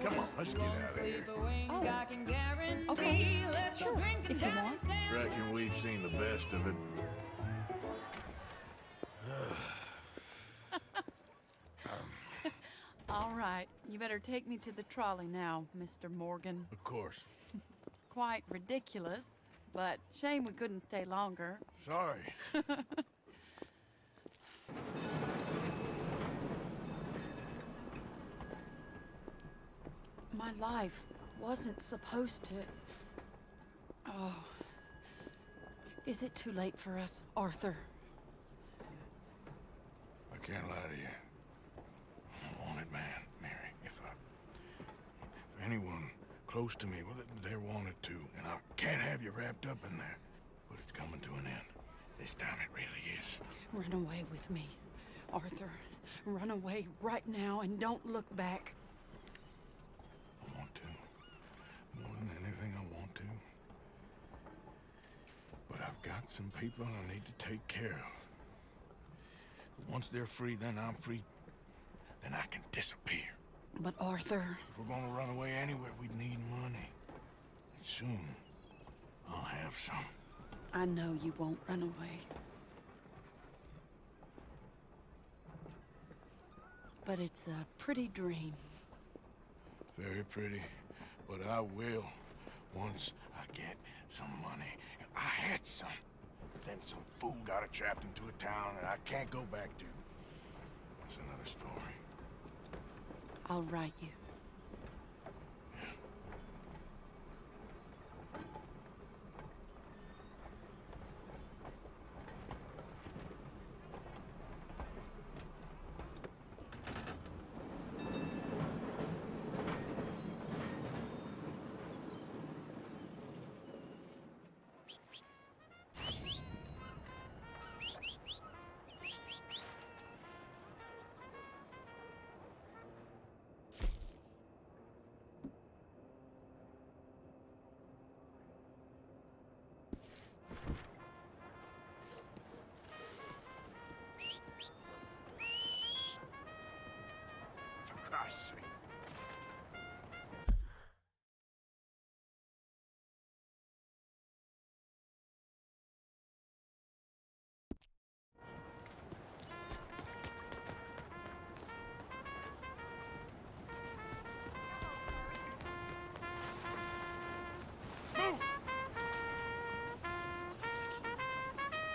Come on, let's get out of here. I can guarantee. Okay, Let's sure, go drinking if you down want. in San Reckon we've seen the best of it. All right, you better take me to the trolley now, Mr. Morgan. Of course. Quite ridiculous, but shame we couldn't stay longer. Sorry. My life wasn't supposed to... Oh. Is it too late for us, Arthur? I can't lie to you. I'm a wanted man, Mary. If anyone close to me, well, they wanted to, and I can't have you wrapped up in there. But it's coming to an end. This time it really is. Run away with me, Arthur. Run away right now and don't look back. I want to. More than anything, I want to. But I've got some people I need to take care of. But once they're free, then I'm free. Then I can disappear. But Arthur... If we're gonna run away anywhere, we'd need money. And soon, I'll have some. I know you won't run away. But it's a pretty dream. Very pretty, but I will once I get some money. I had some, but then some fool got it trapped into a town that I can't go back to. That's another story. I'll write you. For Christ's sake.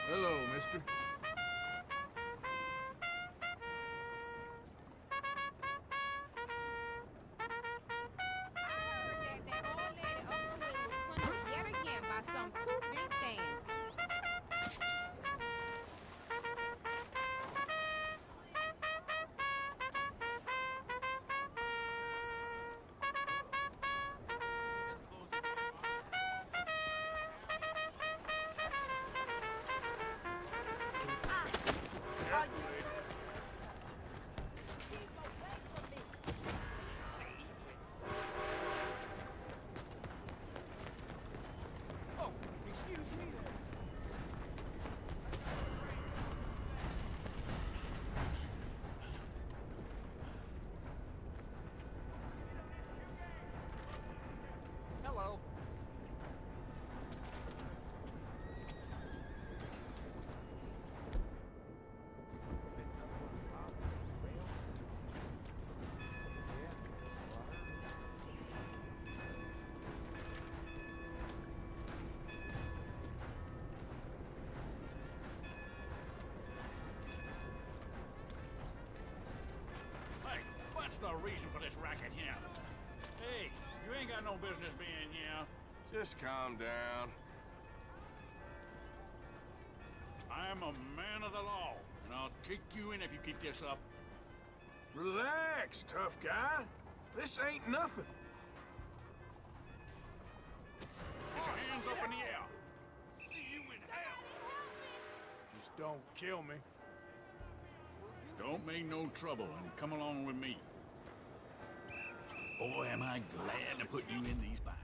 Hello, mister. Hello. Hey, what's the reason for this racket here? Hey, you ain't got no business being here. Just calm down. I am a man of the law, and I'll take you in if you keep this up. Relax, tough guy. This ain't nothing. Get your hands up in the air. See you in hell. Just don't kill me. Don't make no trouble and come along with me. Boy, am I glad to put you in these binds.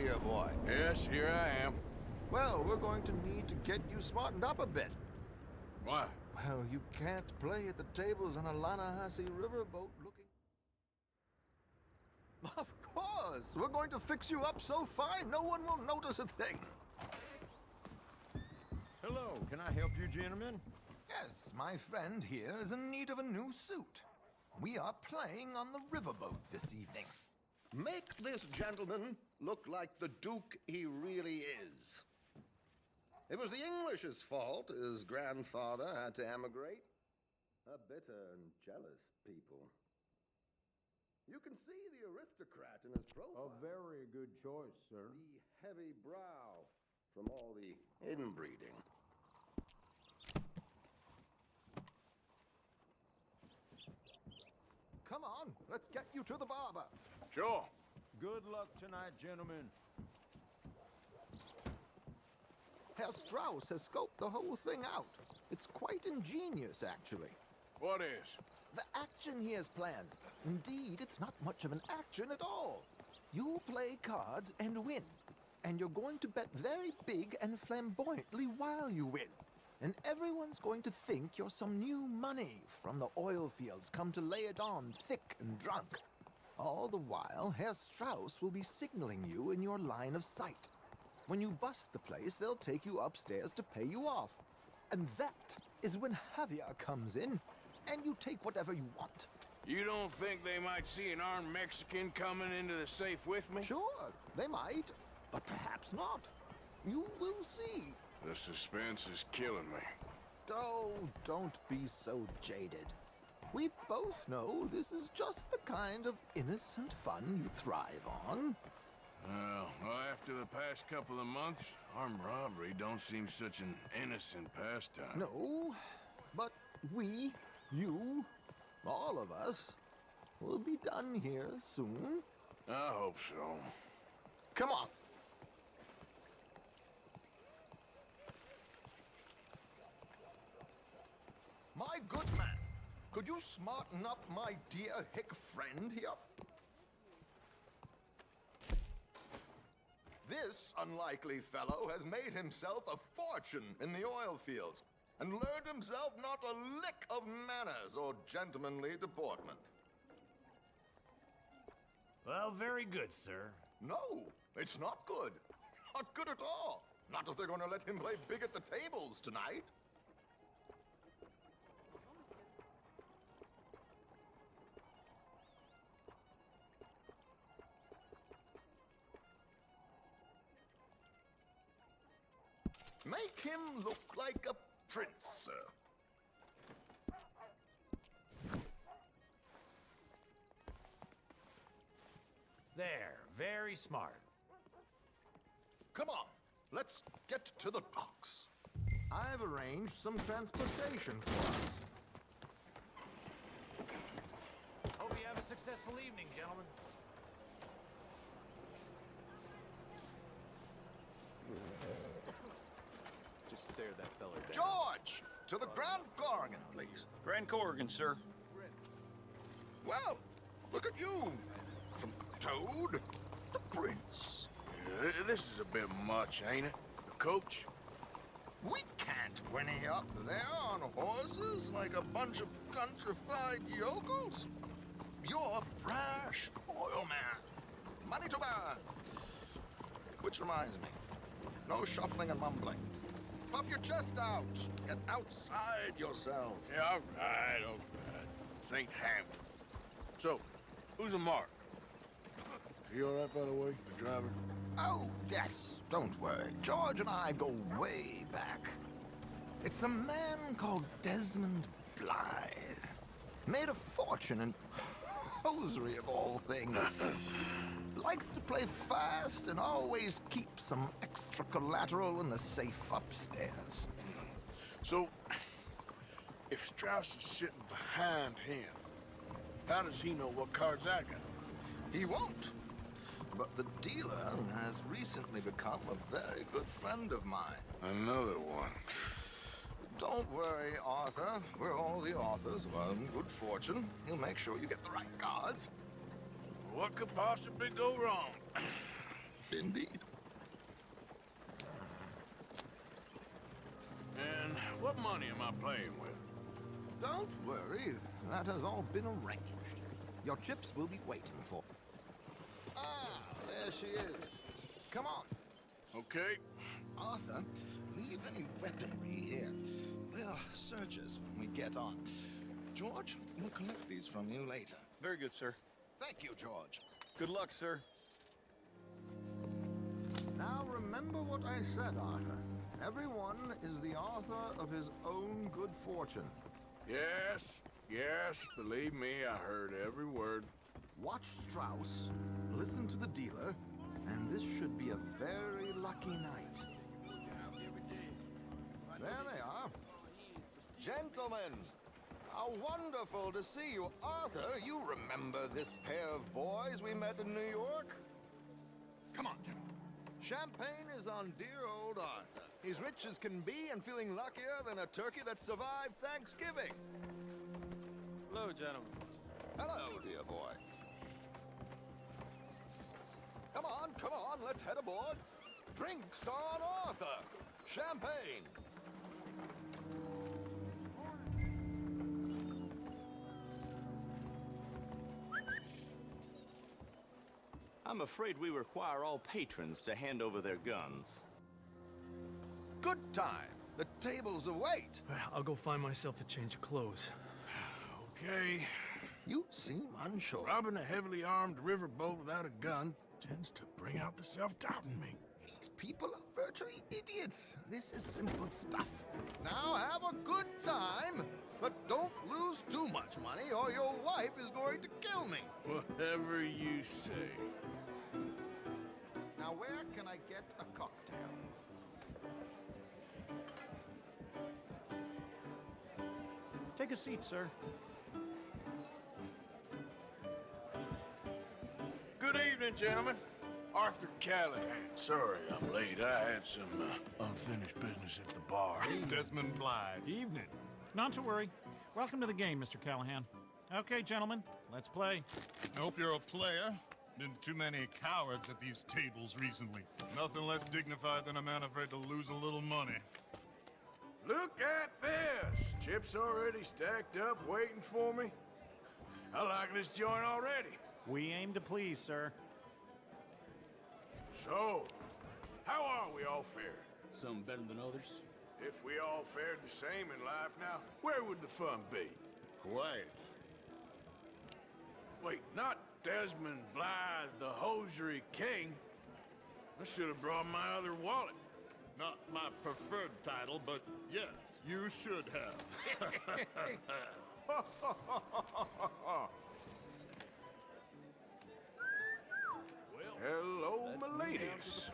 here, boy? Yes, here I am. Well, we're going to need to get you smartened up a bit. Why? Well, you can't play at the tables on a Lannahechee riverboat looking... Of course! We're going to fix you up so fine, no one will notice a thing. Hello, can I help you, gentlemen? Yes, my friend here is in need of a new suit. We are playing on the riverboat this evening. Make this gentleman look like the Duke he really is. It was the English's fault his grandfather had to emigrate. A bitter and jealous people. You can see the aristocrat in his profile. A very good choice, sir. The heavy brow from all the inbreeding. Come on, let's get you to the barber. Sure. Good luck tonight, gentlemen. Herr Strauss has scoped the whole thing out. It's quite ingenious, actually. What is? The action he has planned. Indeed, it's not much of an action at all. You play cards and win. And you're going to bet very big and flamboyantly while you win. And everyone's going to think you're some new money from the oil fields come to lay it on thick and drunk. All the while, Herr Strauss will be signaling you in your line of sight. When you bust the place, they'll take you upstairs to pay you off. And that is when Javier comes in, and you take whatever you want. You don't think they might see an armed Mexican coming into the safe with me? Sure, they might, but perhaps not. You will see. The suspense is killing me. Oh, don't be so jaded. We both know this is just the kind of innocent fun you thrive on. Well, after the past couple of months, armed robbery don't seem such an innocent pastime. No, but we, you, all of us, will be done here soon. I hope so. Come on. My good man, could you smarten up my dear hick friend here? This unlikely fellow has made himself a fortune in the oil fields and learned himself not a lick of manners or gentlemanly deportment. Well, very good, sir. No, it's not good. Not good at all. Not if they're going to let him play big at the tables tonight. Make him look like a prince, sir. There, very smart. Come on, let's get to the docks. I've arranged some transportation for us. Hope you have a successful evening, gentlemen. Just stare that feller down. George, to the Grand Corrigan, please. Grand Corrigan, sir. Well, look at you. From Toad to Prince. This is a bit much, ain't it? The coach? We can't whinny up there on horses like a bunch of countrified yokels. You're a brash oil man. Money to burn. Which reminds me, no shuffling and mumbling. Puff your chest out. Get outside yourself. Yeah, all right, all right. This ain't Hampton. So, who's a Mark? Is he all right, by the way, the driver? Oh, yes. Don't worry. George and I go way back. It's a man called Desmond Blythe. Made a fortune in hosiery of all things. Likes to play fast and always keeps some extra collateral in the safe upstairs. So, if Strauss is sitting behind him, how does he know what cards I got? He won't. But the dealer has recently become a very good friend of mine. Another one. Don't worry, Arthur. We're all the authors of our own good fortune. He'll make sure you get the right cards. What could possibly go wrong? Indeed. And what money am I playing with? Don't worry. That has all been arranged. Your chips will be waiting for... Ah, there she is. Come on. Okay. Arthur, leave any weaponry here. They'll search us when we get on. George, we'll collect these from you later. Very good, sir. Thank you, George. Good luck, sir. Now remember what I said, Arthur. Everyone is the author of his own good fortune. Yes, yes, believe me, I heard every word. Watch Strauss, listen to the dealer, and this should be a very lucky night. There they are. Gentlemen, how wonderful to see you. Arthur, you remember this pair of boys we met in New York? Come on, gentlemen. Champagne is on dear old Arthur. He's rich as can be and feeling luckier than a turkey that survived Thanksgiving. Hello, gentlemen. Hello, dear boy. Come on, let's head aboard. Drinks on Arthur. Champagne. I'm afraid we require all patrons to hand over their guns. Good time. The tables await. I'll go find myself a change of clothes. Okay. You seem unsure. Robbing a heavily armed riverboat without a gun tends to bring out the self-doubt in me. These people are virtually idiots. This is simple stuff. Now have a good time, but don't lose too much money or your wife is going to kill me. Whatever you say. Now where can I get a cocktail? Take a seat, sir. Good evening, gentlemen. Arthur Callahan. Sorry I'm late. I had some unfinished business at the bar. Desmond Blythe. Evening. Not to worry. Welcome to the game, Mr. Callahan. Okay, gentlemen, let's play. I hope you're a player. Been too many cowards at these tables recently. Nothing less dignified than a man afraid to lose a little money. Look at this! Chips already stacked up, waiting for me. I like this joint already. We aim to please, sir. So, how are we all fared? Some better than others. If we all fared the same in life now, where would the fun be? Quiet. Wait, not Desmond Blythe, the hosiery king. I should have brought my other wallet. Not my preferred title, but yes, you should have. Hello, my ladies.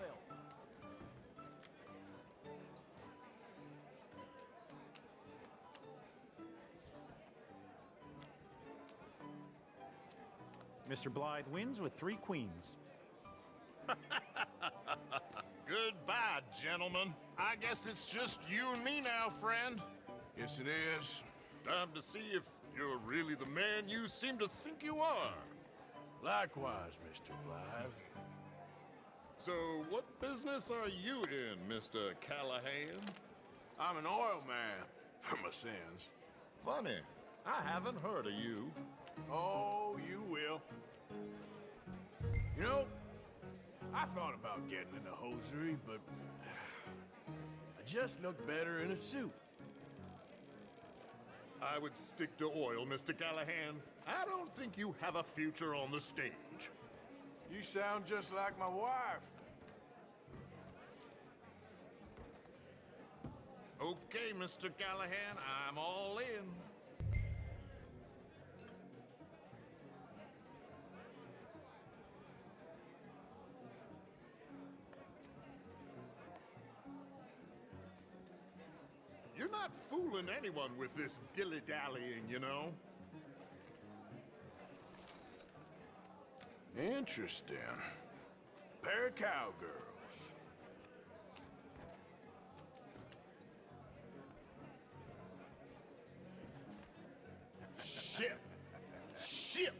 Mr. Blythe wins with 3 queens. Goodbye, gentlemen. I guess it's just you and me now, friend. Yes, it is. Time to see if you're really the man you seem to think you are. Likewise, Mr. Blythe. So, what business are you in, Mr. Callahan? I'm an oil man, for my sins. Funny. I haven't heard of you. Oh, you will. You know, I thought about getting into hosiery, but I just look better in a suit. I would stick to oil, Mr. Callahan. I don't think you have a future on the stage. You sound just like my wife. Okay, Mr. Callahan, I'm all in. You're not fooling anyone with this dilly-dallying, you know? Interesting. Pair of cowgirls. Shit! Shit!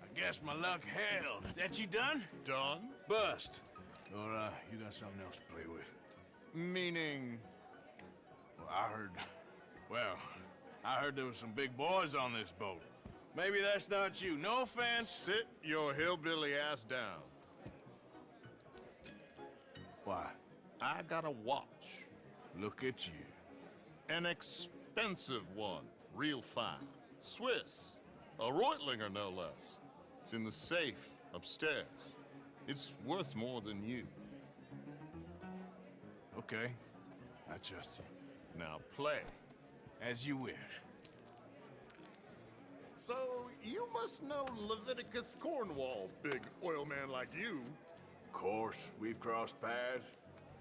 I guess my luck held. Is that you done? Done? Bust. Or, you got something else to play with? Meaning? Well, I heard there was some big boys on this boat. Maybe that's not you. No offense. Sit your hillbilly ass down. Why? I got a watch. Look at you. An expensive one. Real fine. Swiss. A Reutlinger, no less. It's in the safe upstairs. It's worth more than you. Okay. I trust you. Now play. As you wish. So, you must know Leviticus Cornwall, big oil man like you. Of course, we've crossed paths.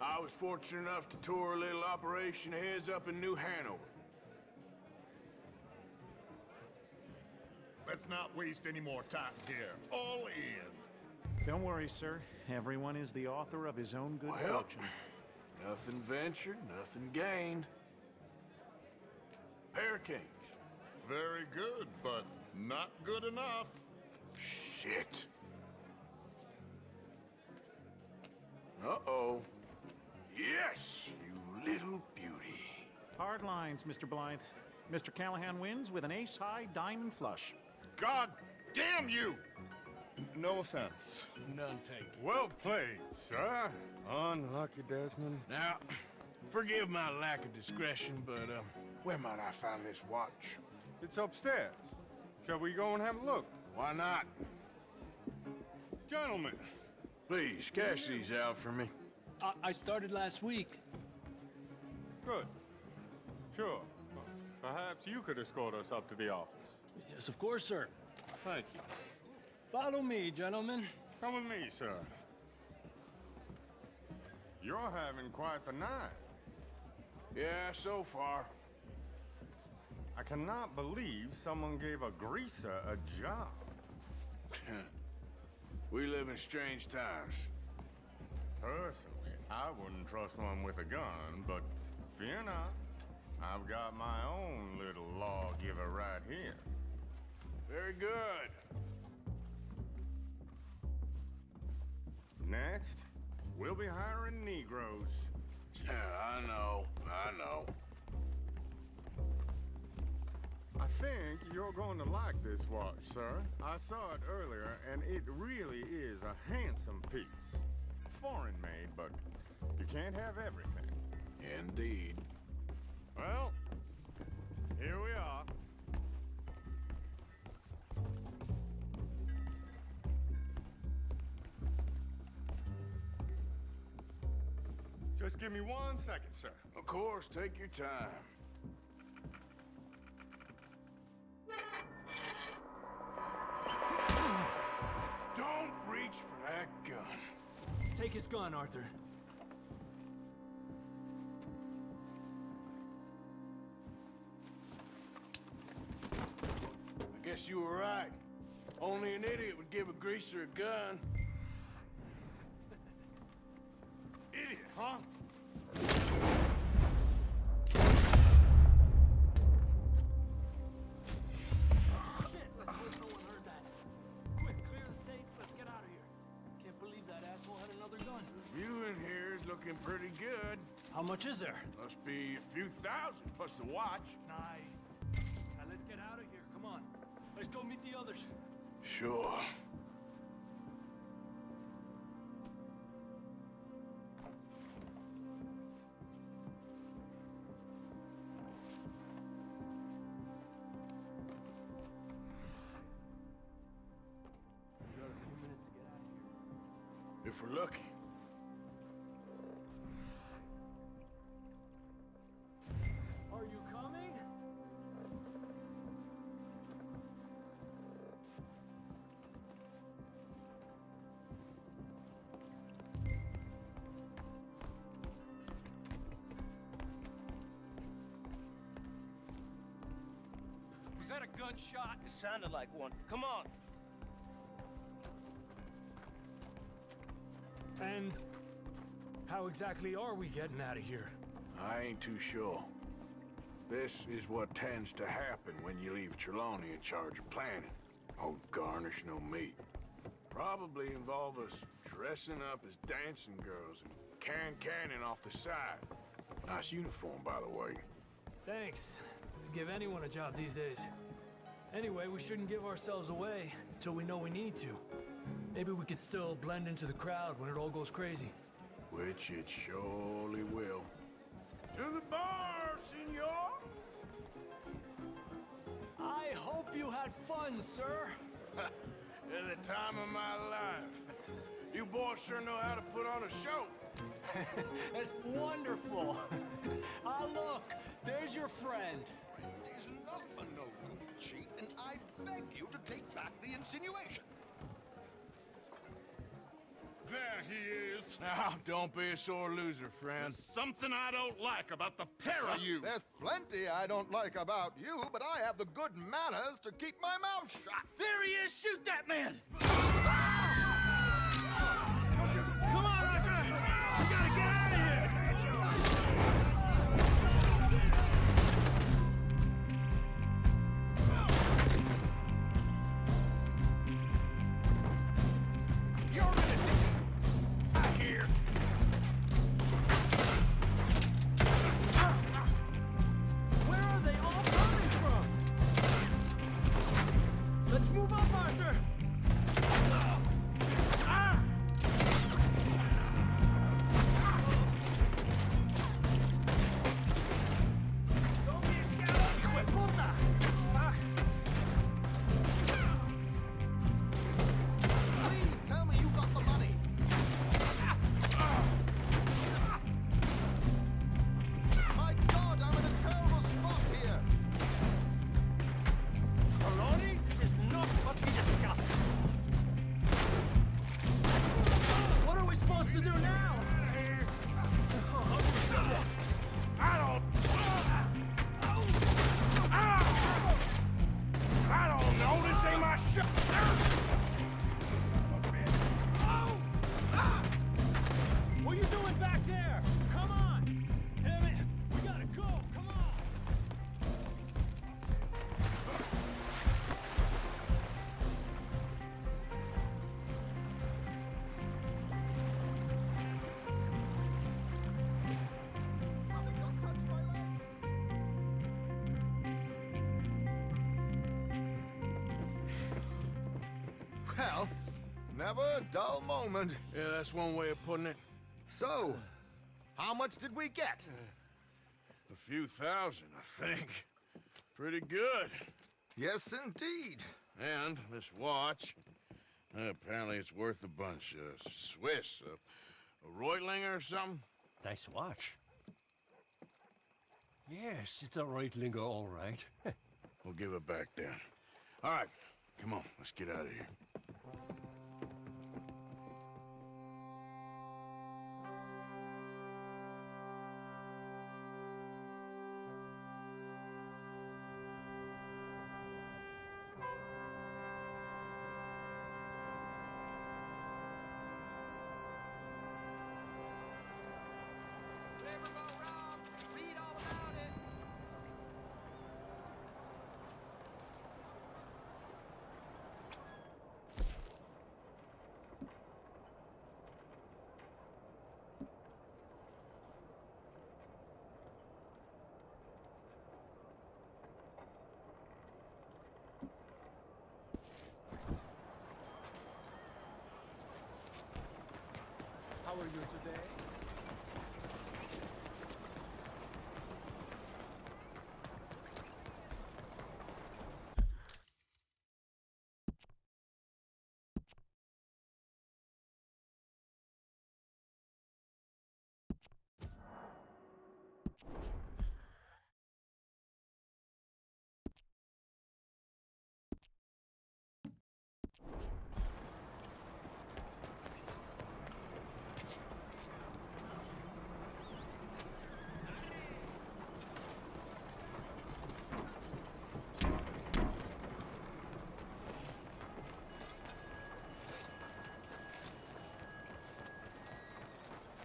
I was fortunate enough to tour a little operation of his up in New Hanover. Let's not waste any more time here. All in. Don't worry, sir. Everyone is the author of his own good Well, fortune. nothing ventured, nothing gained. Pair of kings. Very good, but not good enough. Shit. Uh-oh. Yes, you little beauty. Hard lines, Mr. Blythe. Mr. Callahan wins with an ace-high diamond flush. God damn you! No offense. None taken. Well played, sir. Unlucky, Desmond. Now, forgive my lack of discretion, but, where might I find this watch? It's upstairs. Shall we go and have a look? Why not? Gentlemen. Please, cash these out for me. I started last week. Good. Sure. Perhaps you could escort us up to the office. Yes, of course, sir. Thank you. Follow me, gentlemen. Come with me, sir. You're having quite the night. Yeah, so far. I cannot believe someone gave a greaser a job. We live in strange times. Personally, I wouldn't trust one with a gun, but fear not. I've got my own little lawgiver right here. Very good. Next, we'll be hiring Negroes. Yeah, I know. I think you're going to like this watch, sir. I saw it earlier, and it really is a handsome piece. Foreign made, but you can't have everything. Indeed. Well, here we are. Just give me 1 second, sir. Of course, take your time. Don't reach for that gun. Take his gun, Arthur. I guess you were right. Only an idiot would give a greaser a gun. Idiot, huh? Shit, let's hope no one heard that. Quick, clear the safe. Let's get out of here. Can't believe that asshole had another gun. The view in here is looking pretty good. How much is there? Must be a few thousand plus the watch. Nice. Now let's get out of here. Come on. Let's go meet the others. Sure. We got a few minutes to get out of here. If we're lucky. Are you coming? Was that a gunshot? It sounded like one. Come on. And how exactly are we getting out of here? I ain't too sure. This is what tends to happen when you leave Trelawney in charge of planning. Oh, garnish no meat. Probably involve us dressing up as dancing girls and carrying cannon off the side. Nice uniform, by the way. Thanks. Give anyone a job these days. Anyway, we shouldn't give ourselves away until we know we need to. Maybe we could still blend into the crowd when it all goes crazy. Which it surely will. To the bar, senor! I hope you had fun, sir. At the time of my life. You boys sure know how to put on a show. That's wonderful. Ah, look, there's your friend. Is not a no cheat, and I beg you to take back the insinuation. There he is. Now, don't be a sore loser, friend. There's something I don't like about the pair of you. There's plenty I don't like about you, but I have the good manners to keep my mouth shut. There he is! Shoot that man! Come on, Arthur! We gotta get out of here! You're in it! I hear. Where are they all coming from? Let's move up, Arthur! Don't be a shadow, hijo de puta! Please tell me you got the money. My God, I'm in a terrible spot here. Maloney, this is not what we discussed. What are we supposed to do now? I don't know, this ain't my shot. What are you doing back there? Come on! Damn it! We gotta go! Come on! Well, never a dull moment. Yeah, that's one way of putting it. So, how much did we get? A few thousand, I think. Pretty good. Yes, indeed. And this watch, apparently it's worth a bunch. Swiss, a Reutlinger or something? Nice watch. Yes, it's a Reutlinger, all right. We'll give it back then. All right, come on, let's get out of here. How are you today?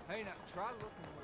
Hey, now, try looking